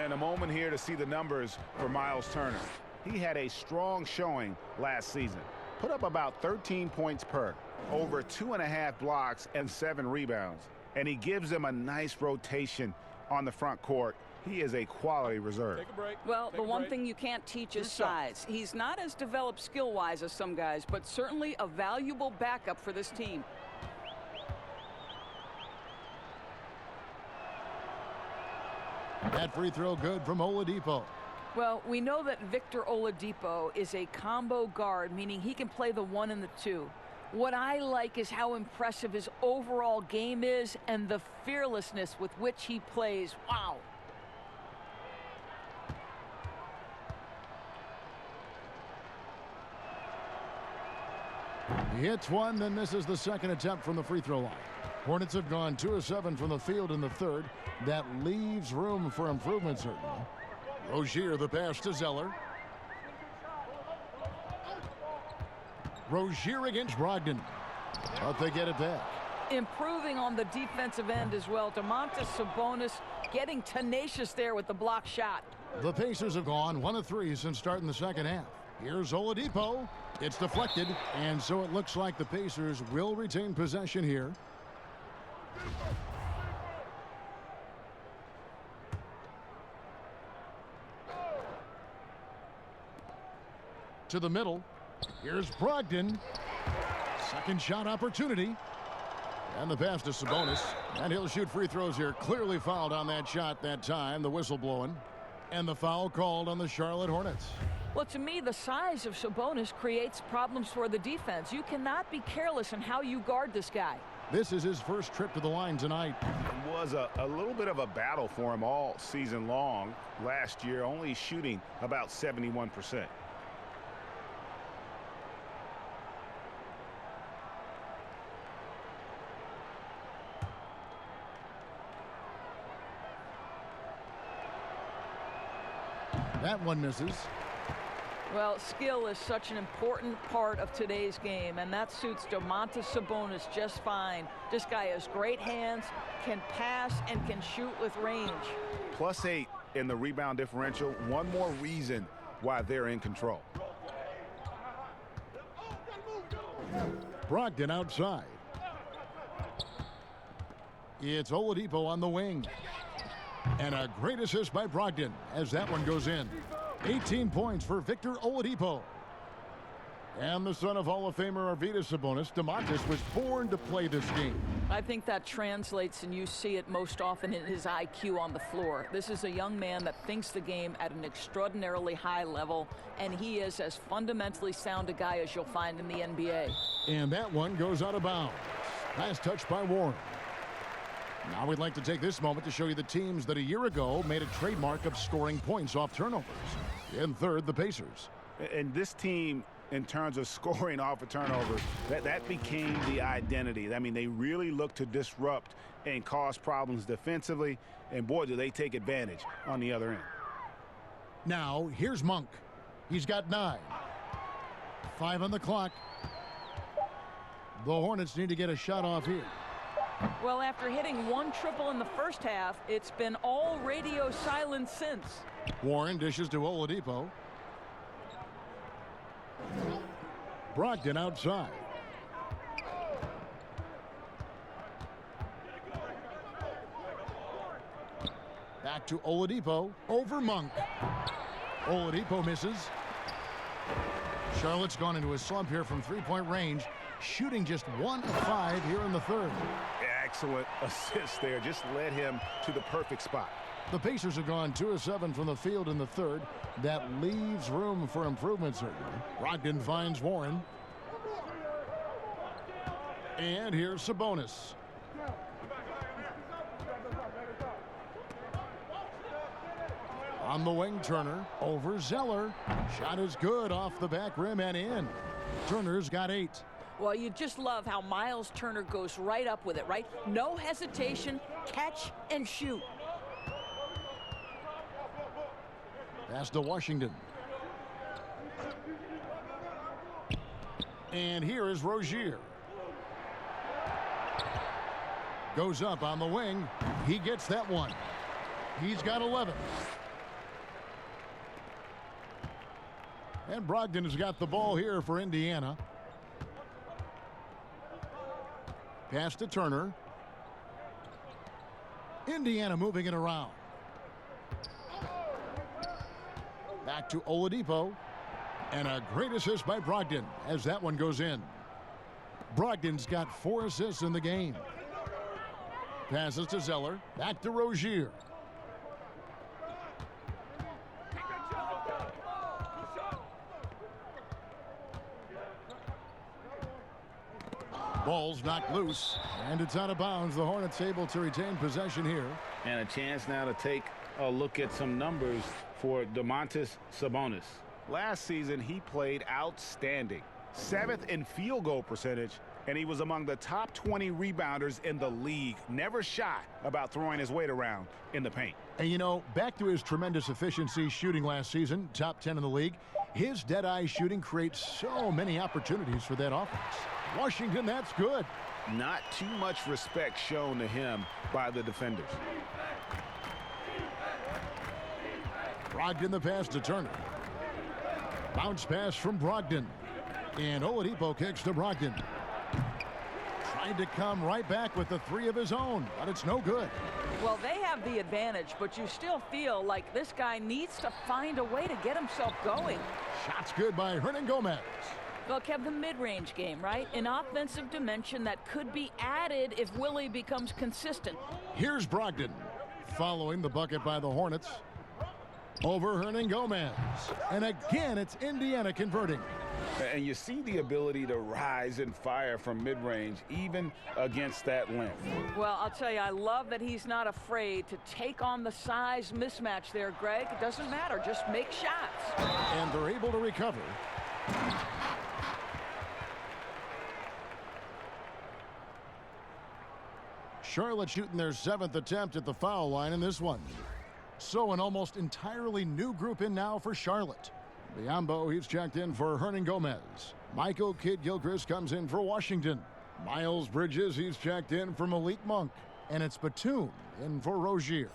And a moment here to see the numbers for Miles Turner. He had a strong showing last season. Put up about 13 points per, over 2.5 blocks and 7 rebounds. And he gives them a nice rotation on the front court. He is a quality reserve. Take a break. Well, the one thing you can't teach is size. He's not as developed skill-wise as some guys, but certainly a valuable backup for this team. That free throw good from Oladipo. Well, we know that Victor Oladipo is a combo guard, meaning he can play the 1 and the 2. What I like is how impressive his overall game is and the fearlessness with which he plays. Wow. He hits one, then misses the second attempt from the free throw line. Hornets have gone 2 of 7 from the field in the third. That leaves room for improvement, certainly. Rozier, the pass to Zeller. Rozier against Brogdon. But they get it back. Improving on the defensive end as well. Domantas Sabonis getting tenacious there with the block shot. The Pacers have gone 1 of 3 since starting the second half. Here's Oladipo. It's deflected, and so it looks like the Pacers will retain possession here. To the middle. Here's Brogdon. Second shot opportunity. And the pass to Sabonis. And he'll shoot free throws here. Clearly fouled on that shot that time. The whistle blowing. And the foul called on the Charlotte Hornets. Well, to me, the size of Sabonis creates problems for the defense. You cannot be careless in how you guard this guy. This is his first trip to the line tonight. It was a little bit of a battle for him all season long. Last year, only shooting about 71%. That one misses. Well, skill is such an important part of today's game, and that suits Domantas Sabonis just fine. This guy has great hands, can pass, and can shoot with range. +8 in the rebound differential. One more reason why they're in control. Brogdon outside. It's Oladipo on the wing. And a great assist by Brogdon as that one goes in. 18 points for Victor Oladipo. And the son of Hall of Famer Arvydas Sabonis, Domantas was born to play this game. I think that translates, and you see it most often in his IQ on the floor. This is a young man that thinks the game at an extraordinarily high level, and he is as fundamentally sound a guy as you'll find in the NBA. And that one goes out of bounds. Nice touch by Warren. Now we'd like to take this moment to show you the teams that a year ago made a trademark of scoring points off turnovers. In third, the Pacers. And this team, in terms of scoring off of turnovers, that became the identity. I mean, they really look to disrupt and cause problems defensively, and boy, do they take advantage on the other end. Now, here's Monk. He's got 9. 5 on the clock. The Hornets need to get a shot off here. Well, after hitting 1 triple in the first half, it's been all radio silence since. Warren dishes to Oladipo. Brogdon outside. Back to Oladipo. Over Monk. Oladipo misses. Charlotte's gone into a slump here from 3-point range. shooting just 1 of 5 here in the third. Excellent assist there. Just led him to the perfect spot. The Pacers have gone 2 of 7 from the field in the third. That leaves room for improvement, certainly. Brogdon finds Warren. And here's Sabonis. On the wing, Turner over Zeller. Shot is good off the back rim and in. Turner's got 8. Well, you just love how Miles Turner goes right up with it, right? No hesitation, catch and shoot. Pass to Washington. And here is Rozier. Goes up on the wing. He gets that one. He's got 11. And Brogdon has got the ball here for Indiana. Pass to Turner. Indiana moving it around. Back to Oladipo. And a great assist by Brogdon as that one goes in. Brogdon's got 4 assists in the game. Passes to Zeller. Back to Rozier. Ball's knocked loose, and it's out of bounds. The Hornets able to retain possession here. And a chance now to take a look at some numbers for Domantas Sabonis. Last season, he played outstanding. 7th in field goal percentage, and he was among the top 20 rebounders in the league. Never shy about throwing his weight around in the paint. And, you know, back to his tremendous efficiency shooting last season, top 10 in the league, his dead-eye shooting creates so many opportunities for that offense. Washington, that's good. Not too much respect shown to him by the defenders. Brogdon the pass to Turner. Bounce pass from Brogdon. And Oladipo kicks to Brogdon. Trying to come right back with the 3 of his own, but it's no good. Well, they have the advantage, but you still feel like this guy needs to find a way to get himself going. Shots good by Hernangomez. Well, Kev, the mid-range game, right? An offensive dimension that could be added if Willie becomes consistent. Here's Brogdon following the bucket by the Hornets. Over Hernangomez. And again, it's Indiana converting. And you see the ability to rise and fire from mid-range, even against that length. Well, I'll tell you, I love that he's not afraid to take on the size mismatch there, Greg. It doesn't matter. Just make shots. And they're able to recover. Charlotte shooting their 7th attempt at the foul line in this one. So an almost entirely new group in now for Charlotte. Biyombo, he's checked in for Hernangomez. Michael Kidd-Gilchrist comes in for Washington. Miles Bridges, he's checked in for Malik Monk. And it's Batum in for Rozier.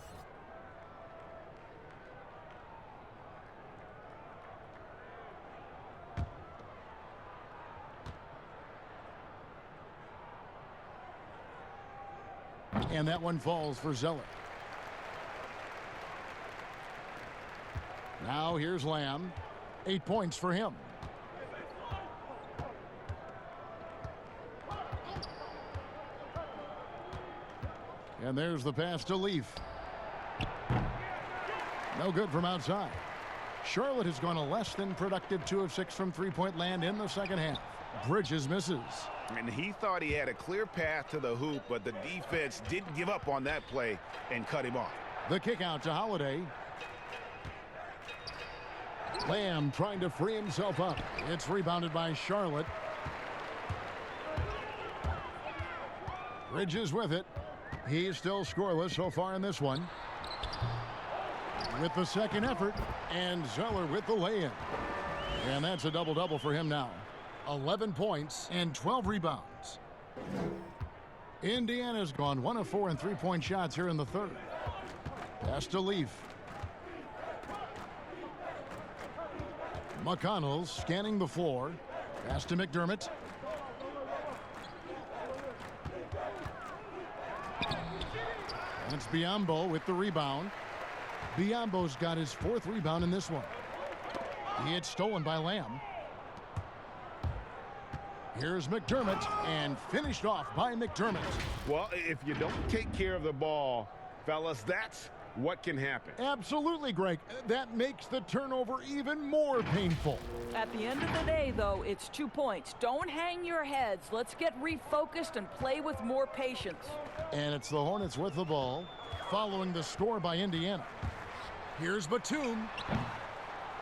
And that one falls for Zeller. Now here's Lamb. 8 points for him. And there's the pass to Leaf. No good from outside. Charlotte has gone a less than productive 2 of 6 from three-point land in the second half. Bridges misses. And he thought he had a clear path to the hoop, but the defense didn't give up on that play and cut him off. The kick out to Holiday. Lamb trying to free himself up. It's rebounded by Charlotte. Bridges with it. He's still scoreless so far in this one. With the second effort, and Zeller with the lay-in. And that's a double-double for him now. 11 points and 12 rebounds. Indiana's gone 1 of 4 in three-point shots here in the third. Pass to Leaf. McConnell scanning the floor. Pass to McDermott. And it's Biyombo with the rebound. Biyombo's got his 4th rebound in this one. He had stolen by Lamb. Here's McDermott, and finished off by McDermott. Well, if you don't take care of the ball, fellas, that's what can happen. Absolutely, Greg. That makes the turnover even more painful. At the end of the day, though, it's 2 points. Don't hang your heads. Let's get refocused and play with more patience. And it's the Hornets with the ball, following the score by Indiana. Here's Batum.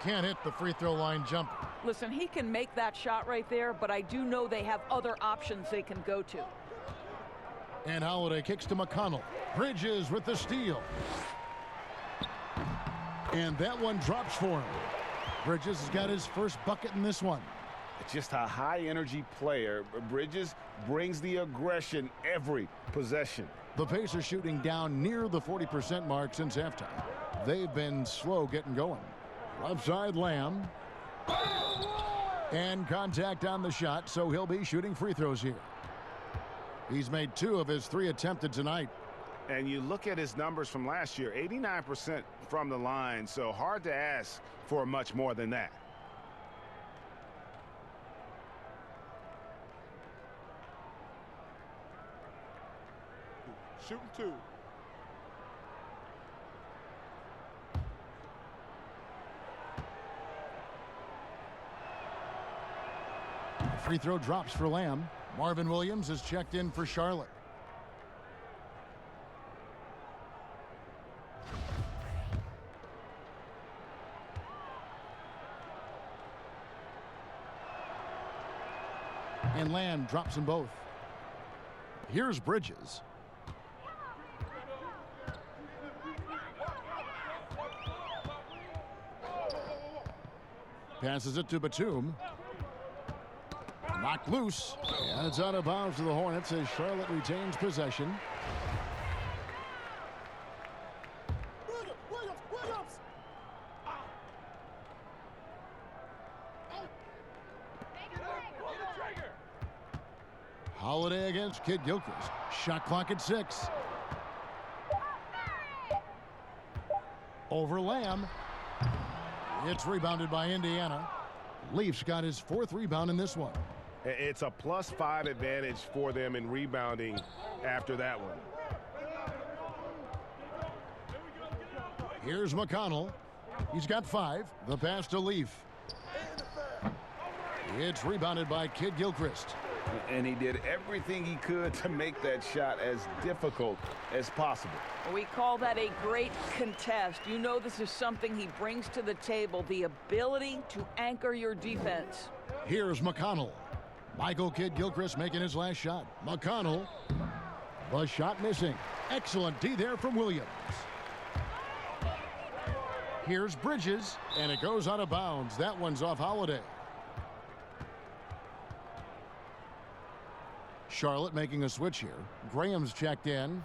Can't hit the free throw line jumper. Listen, he can make that shot right there, but I do know they have other options they can go to. And Holiday kicks to McConnell. Bridges with the steal. And that one drops for him. Bridges has got his first bucket in this one. Just a high-energy player. Bridges brings the aggression every possession. The Pacers shooting down near the 40% mark since halftime. They've been slow getting going. Left side, Lamb. And contact on the shot, so he'll be shooting free throws here. He's made 2 of his 3 attempted tonight. And you look at his numbers from last year, 89% from the line, so hard to ask for much more than that. Shooting 2. The free throw drops for Lamb. Marvin Williams is checked in for Charlotte. And Lamb drops them both. Here's Bridges. Passes it to Batum. Knocked loose. And it's out of bounds to the Hornets as Charlotte retains possession. Holiday against Kid Gilchrist. Shot clock at 6. Over Lamb. It's rebounded by Indiana. Leafs got his 4th rebound in this one. It's a +5 advantage for them in rebounding after that one. Here's McConnell. He's got 5. The pass to Leaf. It's rebounded by Kid Gilchrist. And he did everything he could to make that shot as difficult as possible. We call that a great contest. You know this is something he brings to the table, the ability to anchor your defense. Here's McConnell. Michael Kid Gilchrist making his last shot. McConnell. The shot missing. Excellent D there from Williams. Here's Bridges, and it goes out of bounds. That one's off Holiday. Charlotte making a switch here. Graham's checked in.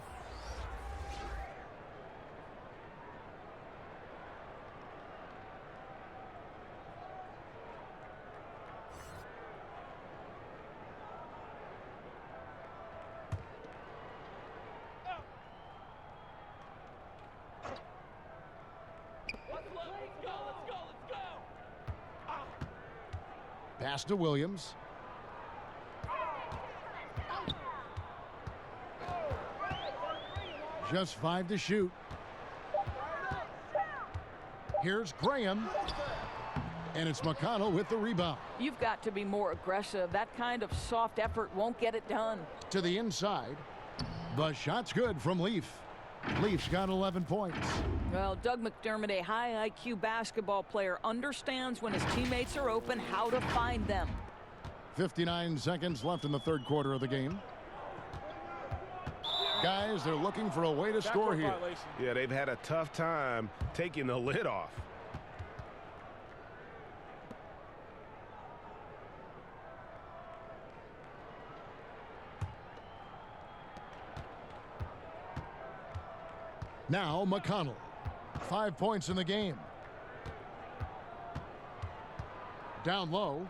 Pass to Williams. Just 5 to shoot. Here's Graham. And it's McConnell with the rebound. You've got to be more aggressive. That kind of soft effort won't get it done. To the inside. The shot's good from Leaf. Leaf's got 11 points. Well, Doug McDermott, a high IQ basketball player, understands when his teammates are open how to find them. 59 seconds left in the 3rd quarter of the game. Guys, they're looking for a way to score here. Yeah, they've had a tough time taking the lid off. Now McConnell. 5 points in the game. Down low.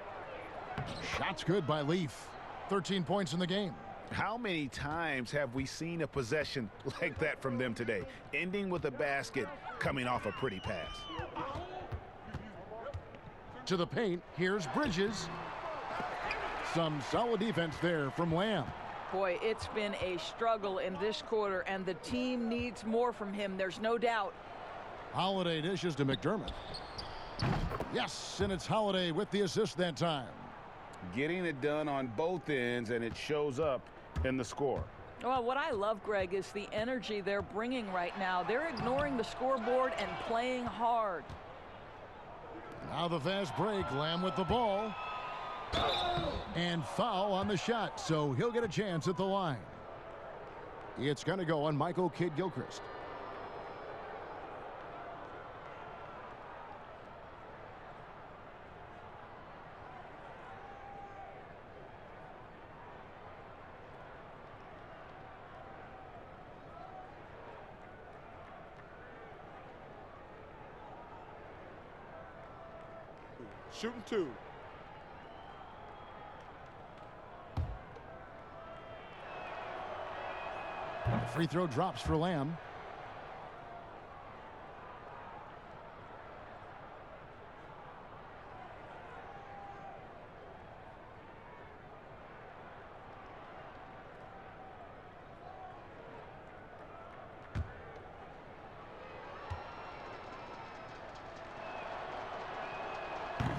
Shot's good by Leaf. 13 points in the game. How many times have we seen a possession like that from them today, ending with a basket coming off a pretty pass? To the paint, here's Bridges. Some solid defense there from Lamb. Boy, it's been a struggle in this quarter, and the team needs more from him. There's no doubt. Holiday dishes to McDermott. Yes, and it's Holiday with the assist that time. Getting it done on both ends, and it shows up in the score. Well, what I love, Greg, is the energy they're bringing right now. They're ignoring the scoreboard and playing hard. Now the fast break. Lamb with the ball. And foul on the shot, so he'll get a chance at the line. It's going to go on Michael Kidd-Gilchrist. Shooting 2. Free throw drops for Lamb.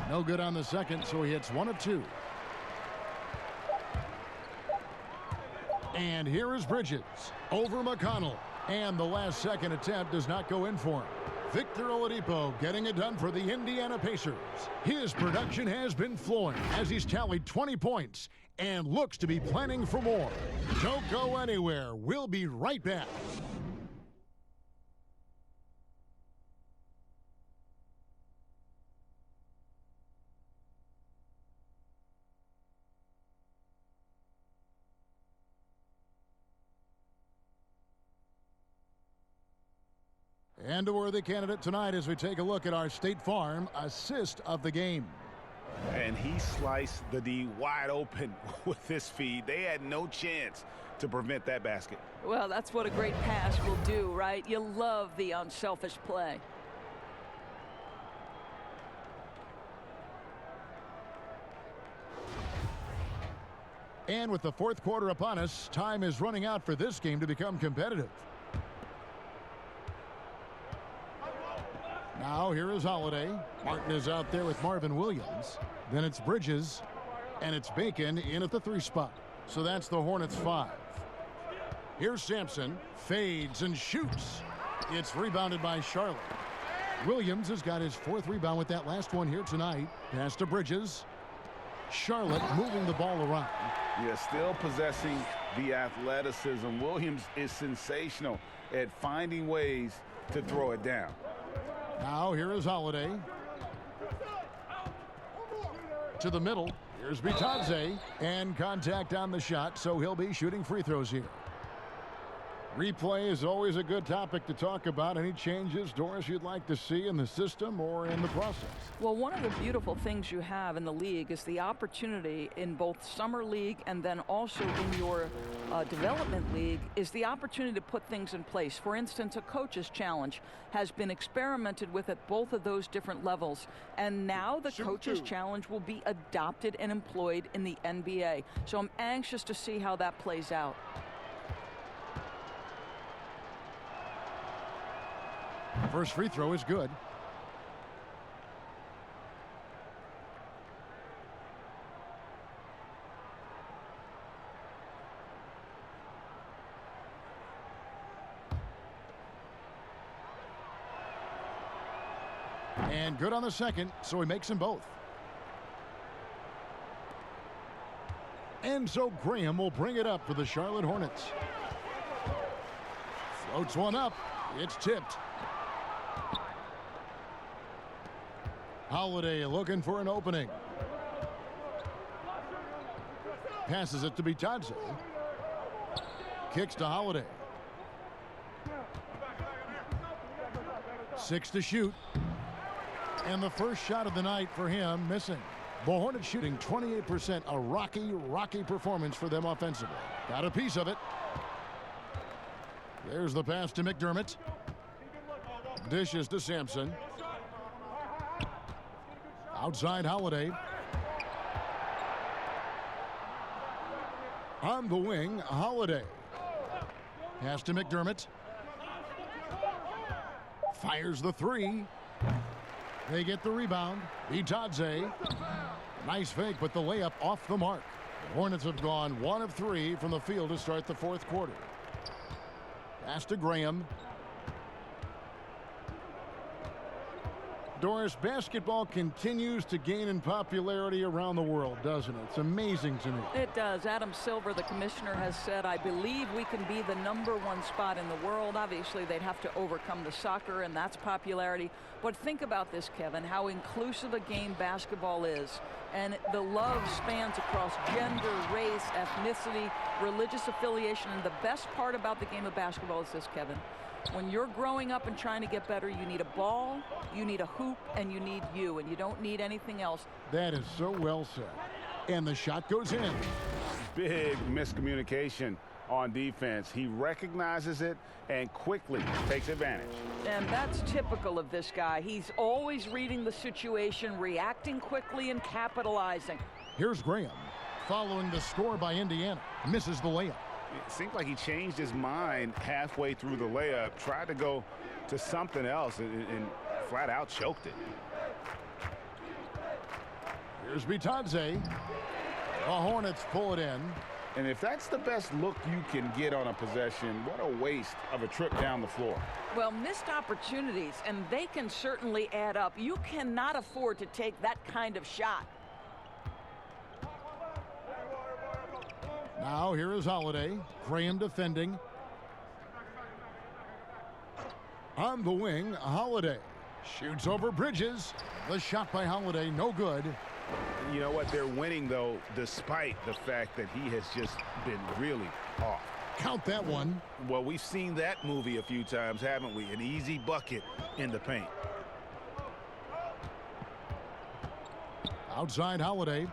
No good on the second, so he hits 1 of 2. And here is Bridges over McConnell. And the last second attempt does not go in for him. Victor Oladipo getting it done for the Indiana Pacers. His production has been flowing as he's tallied 20 points and looks to be planning for more. Don't go anywhere. We'll be right back. And a worthy candidate tonight as we take a look at our State Farm assist of the game. And he sliced the D wide open with this feed. They had no chance to prevent that basket. Well, that's what a great pass will do, right? You love the unselfish play. And with the fourth quarter upon us, time is running out for this game to become competitive. Now here is Holiday. Martin is out there with Marvin Williams. Then it's Bridges. And it's Bacon in at the 3 spot. So that's the Hornets 5. Here's Sampson. Fades and shoots. It's rebounded by Charlotte. Williams has got his 4th rebound with that last one here tonight. Pass to Bridges. Charlotte moving the ball around. Yeah, still possessing the athleticism. Williams is sensational at finding ways to throw it down. Now here is Holiday. To the middle. Here's Bitadze. And contact on the shot, so he'll be shooting free throws here. Replay is always a good topic to talk about. Any changes, Doris, you'd like to see in the system or in the process? Well, one of the beautiful things you have in the league is the opportunity in both Summer League and then also in your development league is the opportunity to put things in place. For instance, a coach's challenge has been experimented with at both of those different levels. And now the coach's challenge will be adopted and employed in the NBA. So I'm anxious to see how that plays out. First free throw is good. And good on the second, so he makes them both. And so Graham will bring it up for the Charlotte Hornets. Floats one up. It's tipped. Holiday looking for an opening. Passes it to Bitadze. Kicks to Holiday. 6 to shoot. And the first shot of the night for him missing. The Hornets shooting 28%. A rocky performance for them offensively. Got a piece of it. There's the pass to McDermott. Dishes to Sampson. Outside Holiday. On the wing, Holiday. Pass to McDermott. Fires the three. They get the rebound. Itadze. Nice fake, but the layup off the mark. The Hornets have gone 1 of 3 from the field to start the fourth quarter. Pass to Graham. Doris, basketball continues to gain in popularity around the world, doesn't it? It's amazing to me. It does. Adam Silver, the commissioner, has said, I believe we can be the #1 spot in the world. Obviously, they'd have to overcome the soccer, and that's popularity. But think about this, Kevin, how inclusive a game basketball is. And the love spans across gender, race, ethnicity, religious affiliation. And the best part about the game of basketball is this, Kevin. When you're growing up and trying to get better, you need a ball, you need a hoop, and you need you, and you don't need anything else. That is so well said. And the shot goes in. Big miscommunication on defense. He recognizes it and quickly takes advantage. And that's typical of this guy. He's always reading the situation, reacting quickly, and capitalizing. Here's Graham, following the score by Indiana. Misses the layup. It seemed like he changed his mind halfway through the layup, tried to go to something else, and flat out choked it. Here's Bitadze. The Hornets pull it in. And if that's the best look you can get on a possession, what a waste of a trip down the floor. Well, missed opportunities, and they can certainly add up. You cannot afford to take that kind of shot. Now here is Holiday. Graham defending. On the wing, Holiday. Shoots over Bridges. The shot by Holiday, no good. You know what? They're winning, though, despite the fact that he has just been really off. Count that one. Well, we've seen that movie a few times, haven't we? An easy bucket in the paint. Outside Holiday.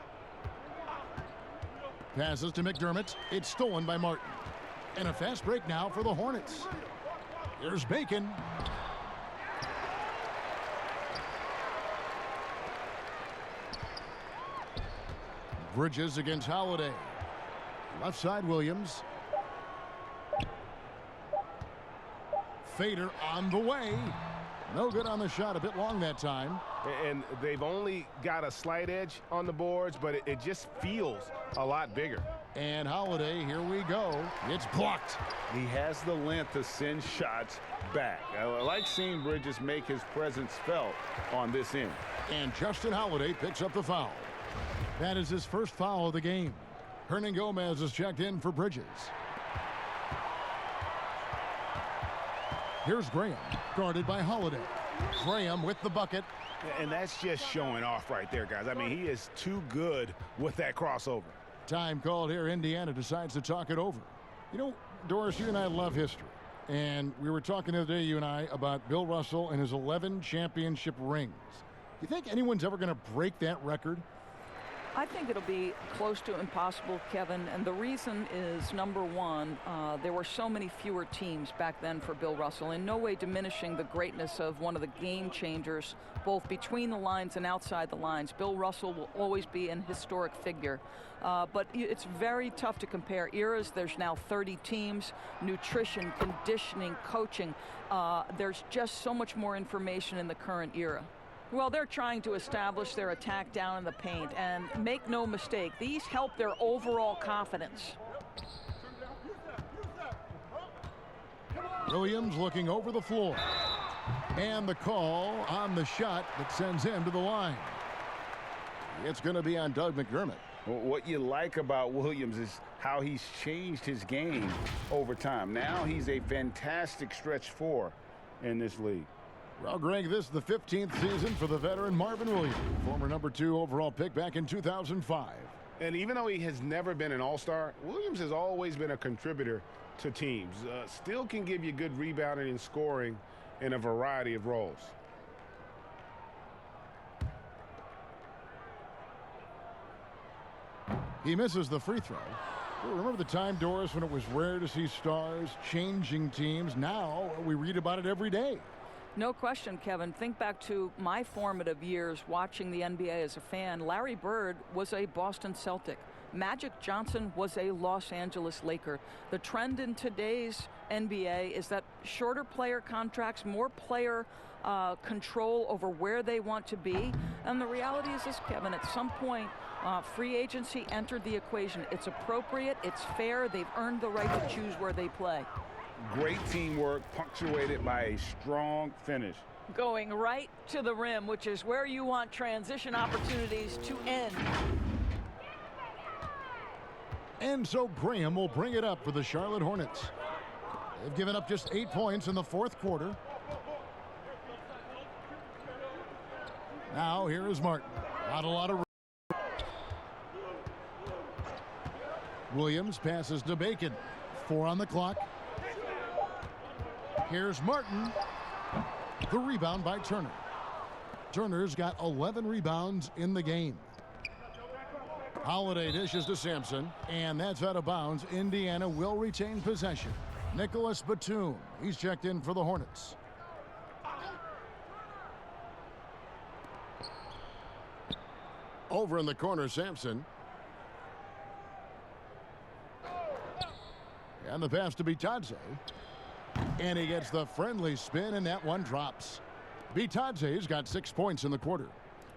Passes to McDermott. It's stolen by Martin. And a fast break now for the Hornets. Here's Bacon. Bridges against Holiday. Left side Williams. Fader on the way. No good on the shot. A bit long that time. And they've only got a slight edge on the boards, but it just feels a lot bigger. And Holiday, here we go. It's blocked. He has the length to send shots back. I like seeing Bridges make his presence felt on this end. And Justin Holiday picks up the foul. That is his first foul of the game. Hernan Gomez is checked in for Bridges. Here's Graham, guarded by Holiday. Graham with the bucket. And that's just showing off right there, guys. I mean, he is too good with that crossover. Time called here. Indiana decides to talk it over. You know, Doris, you and I love history. And we were talking the other day, you and I, about Bill Russell and his 11 championship rings. Do you think anyone's ever going to break that record? I think it'll be close to impossible, Kevin, and the reason is, number one, there were so many fewer teams back then for Bill Russell, in no way diminishing the greatness of one of the game changers, both between the lines and outside the lines. Bill Russell will always be an historic figure, but it's very tough to compare eras. There's now 30 teams, nutrition, conditioning, coaching. There's just so much more information in the current era. Well, they're trying to establish their attack down in the paint, and make no mistake, these help their overall confidence. Williams looking over the floor. And the call on the shot that sends him to the line. It's going to be on Doug McDermott. Well, what you like about Williams is how he's changed his game over time. Now he's a fantastic stretch four in this league. Well, Greg, this is the 15th season for the veteran Marvin Williams, former #2 overall pick back in 2005. And even though he has never been an all-star, Williams has always been a contributor to teams. Still can give you good rebounding and scoring in a variety of roles. He misses the free throw. Well, remember the time, Doris, when it was rare to see stars changing teams? Now we read about it every day. No question, Kevin. Think back to my formative years watching the NBA as a fan. Larry Bird was a Boston Celtic. Magic Johnson was a Los Angeles Laker. The trend in today's NBA is that shorter player contracts, more player control over where they want to be. And the reality is this, Kevin, at some point, free agency entered the equation. It's appropriate, it's fair, they've earned the right to choose where they play. Great teamwork, punctuated by a strong finish. Going right to the rim, which is where you want transition opportunities to end. And so Graham will bring it up for the Charlotte Hornets. They've given up just 8 points in the fourth quarter. Now here is Martin. Not a lot of room. Williams passes to Bacon. 4 on the clock. Here's Martin. The rebound by Turner. Turner's got 11 rebounds in the game. Holiday dishes to Sampson, and that's out of bounds. Indiana will retain possession. Nicholas Batum, he's checked in for the Hornets. Over in the corner, Sampson. And the pass to Bitadze. And he gets the friendly spin, and that one drops. Bitadze's got 6 points in the quarter.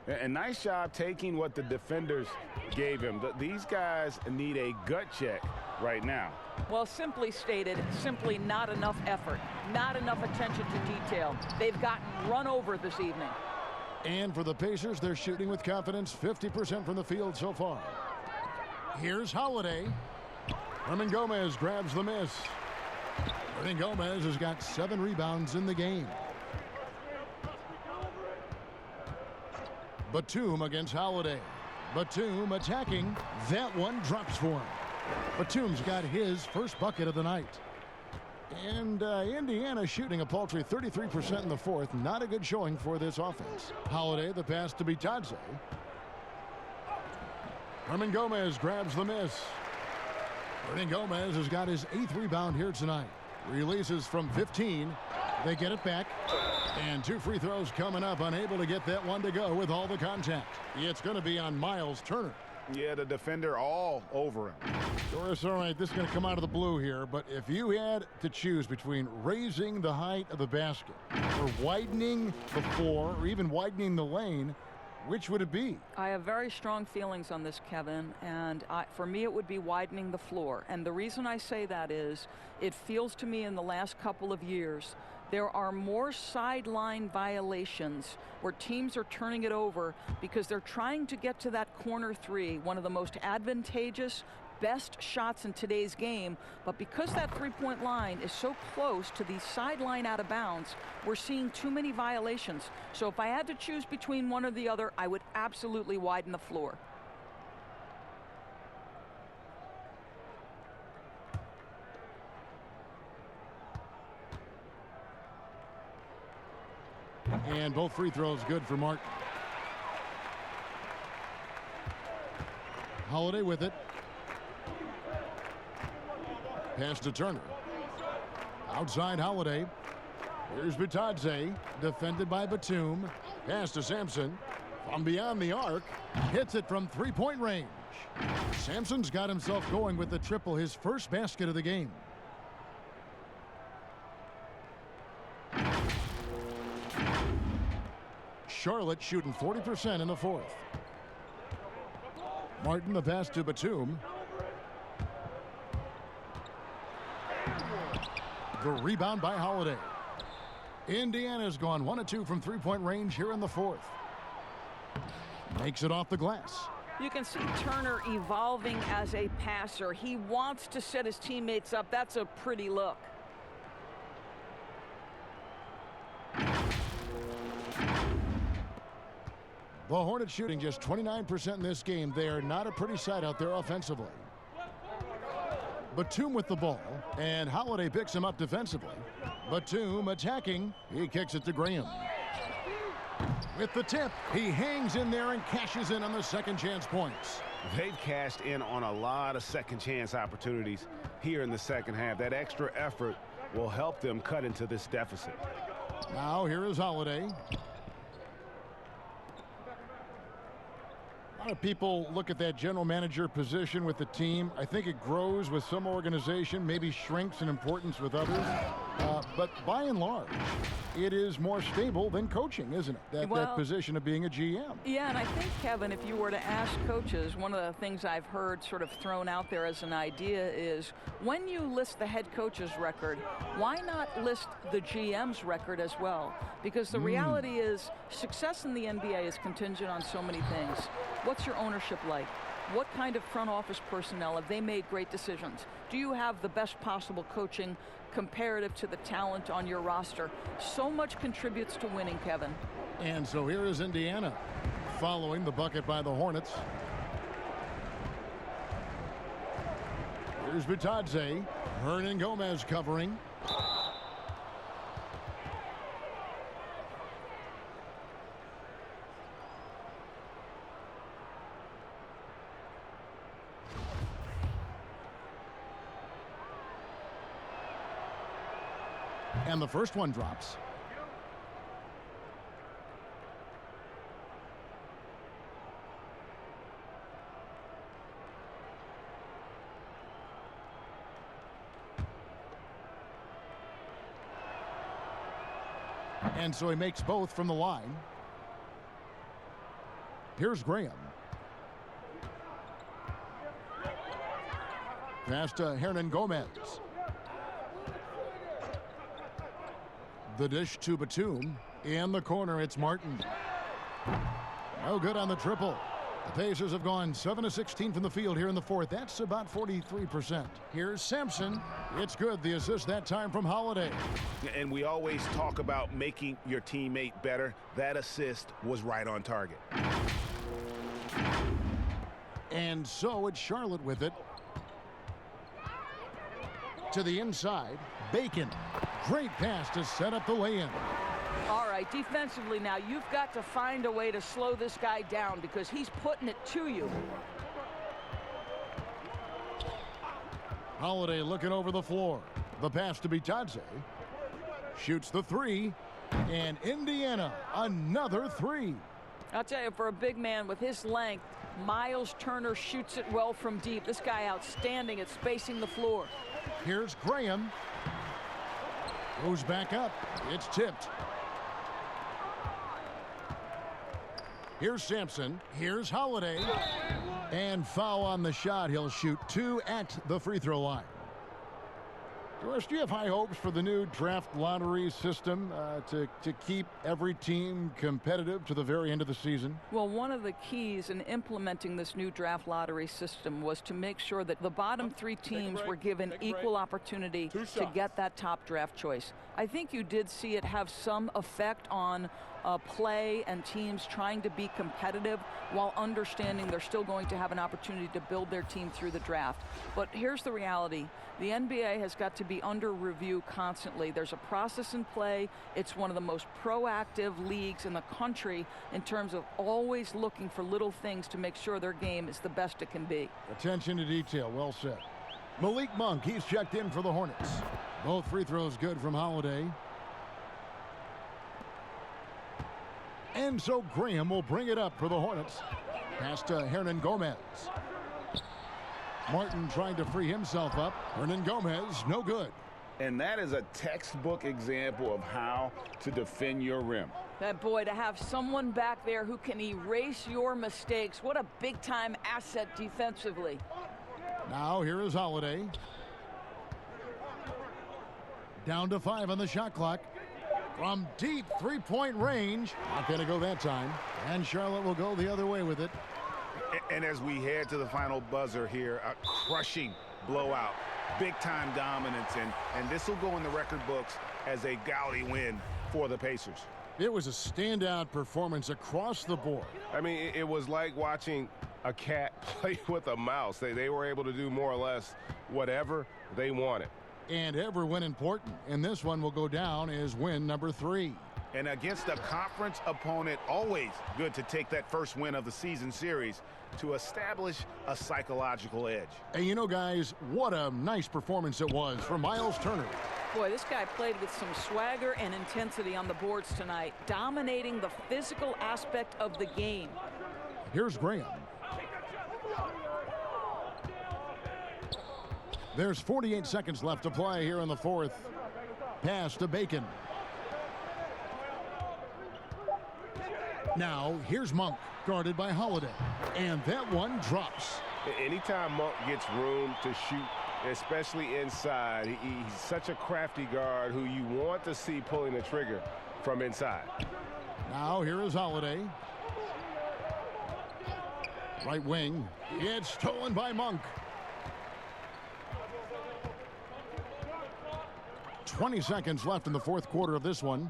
A nice job taking what the defenders gave him. These guys need a gut check right now. Well, simply stated, simply not enough effort, not enough attention to detail. They've gotten run over this evening. And for the Pacers, they're shooting with confidence, 50% from the field so far. Here's Holiday. Hernan Gomez grabs the miss. Hernan Gomez has got 7 rebounds in the game. Batum against Holiday. Batum attacking. That one drops for him. Batum's got his first bucket of the night. And Indiana shooting a paltry 33% in the fourth. Not a good showing for this offense. Holiday, the pass to Bitadze. Hernan Gomez grabs the miss. Hernan Gomez has got his 8th rebound here tonight. Releases from 15. They get it back. And 2 free throws coming up. Unable to get that one to go with all the contact. It's going to be on Miles Turner. Yeah, the defender all over him. Doris, all right, this is going to come out of the blue here, but if you had to choose between raising the height of the basket or widening the floor or even widening the lane, which would it be? I have very strong feelings on this, Kevin, and for me it would be widening the floor. And the reason I say that is it feels to me in the last couple of years there are more sideline violations where teams are turning it over because they're trying to get to that corner three, one of the most advantageous, best shots in today's game. But because that three-point line is so close to the sideline out of bounds, we're seeing too many violations. So if I had to choose between one or the other, I would absolutely widen the floor. And both free throws good for Martin. Holiday with it. Pass to Turner. Outside Holiday. Here's Bitadze. Defended by Batum. Pass to Sampson. From beyond the arc. Hits it from three-point range. Sampson's got himself going with the triple, his first basket of the game. Charlotte shooting 40% in the fourth. Martin, the pass to Batum. The rebound by Holiday. Indiana's gone 1 of 2 from three-point range here in the fourth. Makes it off the glass. You can see Turner evolving as a passer. He wants to set his teammates up. That's a pretty look. The Hornets shooting just 29% in this game. They are not a pretty sight out there offensively. Batum with the ball, and Holiday picks him up defensively. Batum attacking. He kicks it to Graham. With the tip, he hangs in there and cashes in on the second chance points. They've cashed in on a lot of second chance opportunities here in the second half. That extra effort will help them cut into this deficit. Now here is Holiday. A lot of people look at that general manager position with the team. I think it grows with some organization, maybe shrinks in importance with others. But by and large, it is more stable than coaching, isn't it? That position of being a GM. Yeah, and I think, Kevin, if you were to ask coaches, one of the things I've heard sort of thrown out there as an idea is when you list the head coach's record, why not list the GM's record as well? Because the reality is success in the NBA is contingent on so many things. What's your ownership like? What kind of front office personnel? Have they made great decisions? Do you have the best possible coaching comparative to the talent on your roster? So much contributes to winning, Kevin. And so here is Indiana following the bucket by the Hornets. Here's Bitadze. Hernan Gomez covering. And the first one drops. And so he makes both from the line. Here's Graham. Pass to Hernan Gomez. The dish to Batum. In the corner, it's Martin. No good on the triple. The Pacers have gone 7 of 16 from the field here in the fourth. That's about 43%. Here's Sampson. It's good. The assist that time from Holiday. And we always talk about making your teammate better. That assist was right on target. And so it's Charlotte with it. To the inside. Bacon. Great pass to set up the lay-in. All right, defensively now, you've got to find a way to slow this guy down because he's putting it to you. Holiday looking over the floor. The pass to Bitadze. Shoots the three. And Indiana, another three. I'll tell you, for a big man with his length, Miles Turner shoots it well from deep. This guy outstanding at spacing the floor. Here's Graham. Goes back up. It's tipped. Here's Sampson. Here's Holiday. And foul on the shot. He'll shoot 2 at the free throw line. Doris, do you have high hopes for the new draft lottery system to keep every team competitive to the very end of the season? Well, one of the keys in implementing this new draft lottery system was to make sure that the bottom 3 teams were given equal opportunity to get that top draft choice. I think you did see it have some effect on play and teams trying to be competitive while understanding they're still going to have an opportunity to build their team through the draft. But here's the reality. The NBA has got to be under review constantly. There's a process in play. It's one of the most proactive leagues in the country in terms of always looking for little things to make sure their game is the best it can be. Attention to detail. Well said. Malik Monk, he's checked in for the Hornets. Both free throws good from Holiday. And so Graham will bring it up for the Hornets. Pass to Hernan Gomez. Martin trying to free himself up. Hernan Gomez, no good. And that is a textbook example of how to defend your rim. That boy, to have someone back there who can erase your mistakes, what a big-time asset defensively. Now here is Holiday. Down to 5 on the shot clock. From deep three-point range. Not going to go that time. And Charlotte will go the other way with it. And as we head to the final buzzer here, a crushing blowout. Big-time dominance. And this will go in the record books as a gaudy win for the Pacers. It was a standout performance across the board. I mean, it was like watching a cat play with a mouse. They were able to do more or less whatever they wanted. And every win important. And this one will go down as win number 3. And against a conference opponent, always good to take that first win of the season series to establish a psychological edge. And you know, guys, what a nice performance it was for Miles Turner. Boy, this guy played with some swagger and intensity on the boards tonight, dominating the physical aspect of the game. Here's Graham. There's 48 seconds left to play here in the fourth. Pass to Bacon. Now, here's Monk, guarded by Holiday. And that one drops. Anytime Monk gets room to shoot, especially inside, he's such a crafty guard who you want to see pulling the trigger from inside. Now, here is Holiday. Right wing. It's stolen by Monk. 20 seconds left in the fourth quarter of this one.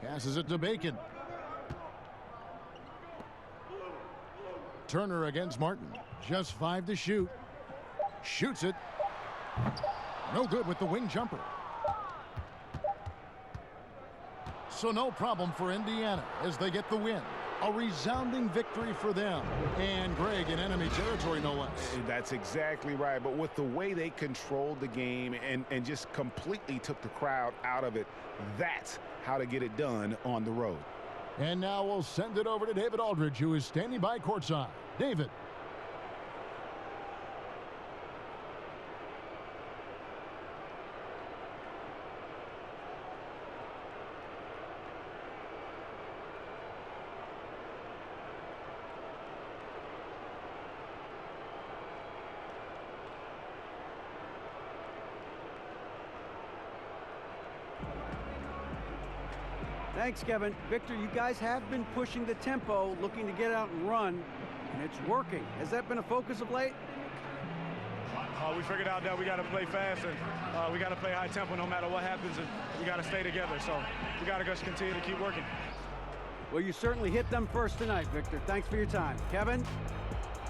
Passes it to Bacon. Turner against Martin. Just 5 to shoot. Shoots it. No good with the wing jumper. So no problem for Indiana as they get the win. A resounding victory for them. And Greg in enemy territory, no less. That's exactly right. But with the way they controlled the game and just completely took the crowd out of it, that's how to get it done on the road. And now we'll send it over to David Aldridge, who is standing by courtside. David. Thanks, Kevin. Victor, you guys have been pushing the tempo, looking to get out and run, and it's working. Has that been a focus of late? We figured out that we got to play fast and we got to play high tempo no matter what happens, and we got to stay together. So we got to just continue to keep working. Well, you certainly hit them first tonight, Victor. Thanks for your time. Kevin?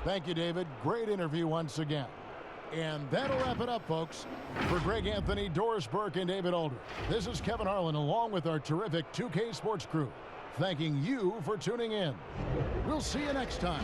Thank you, David. Great interview once again. And that'll wrap it up, folks. For Greg Anthony, Doris Burke, and David Aldridge, this is Kevin Harlan along with our terrific 2K Sports crew, thanking you for tuning in. We'll see you next time.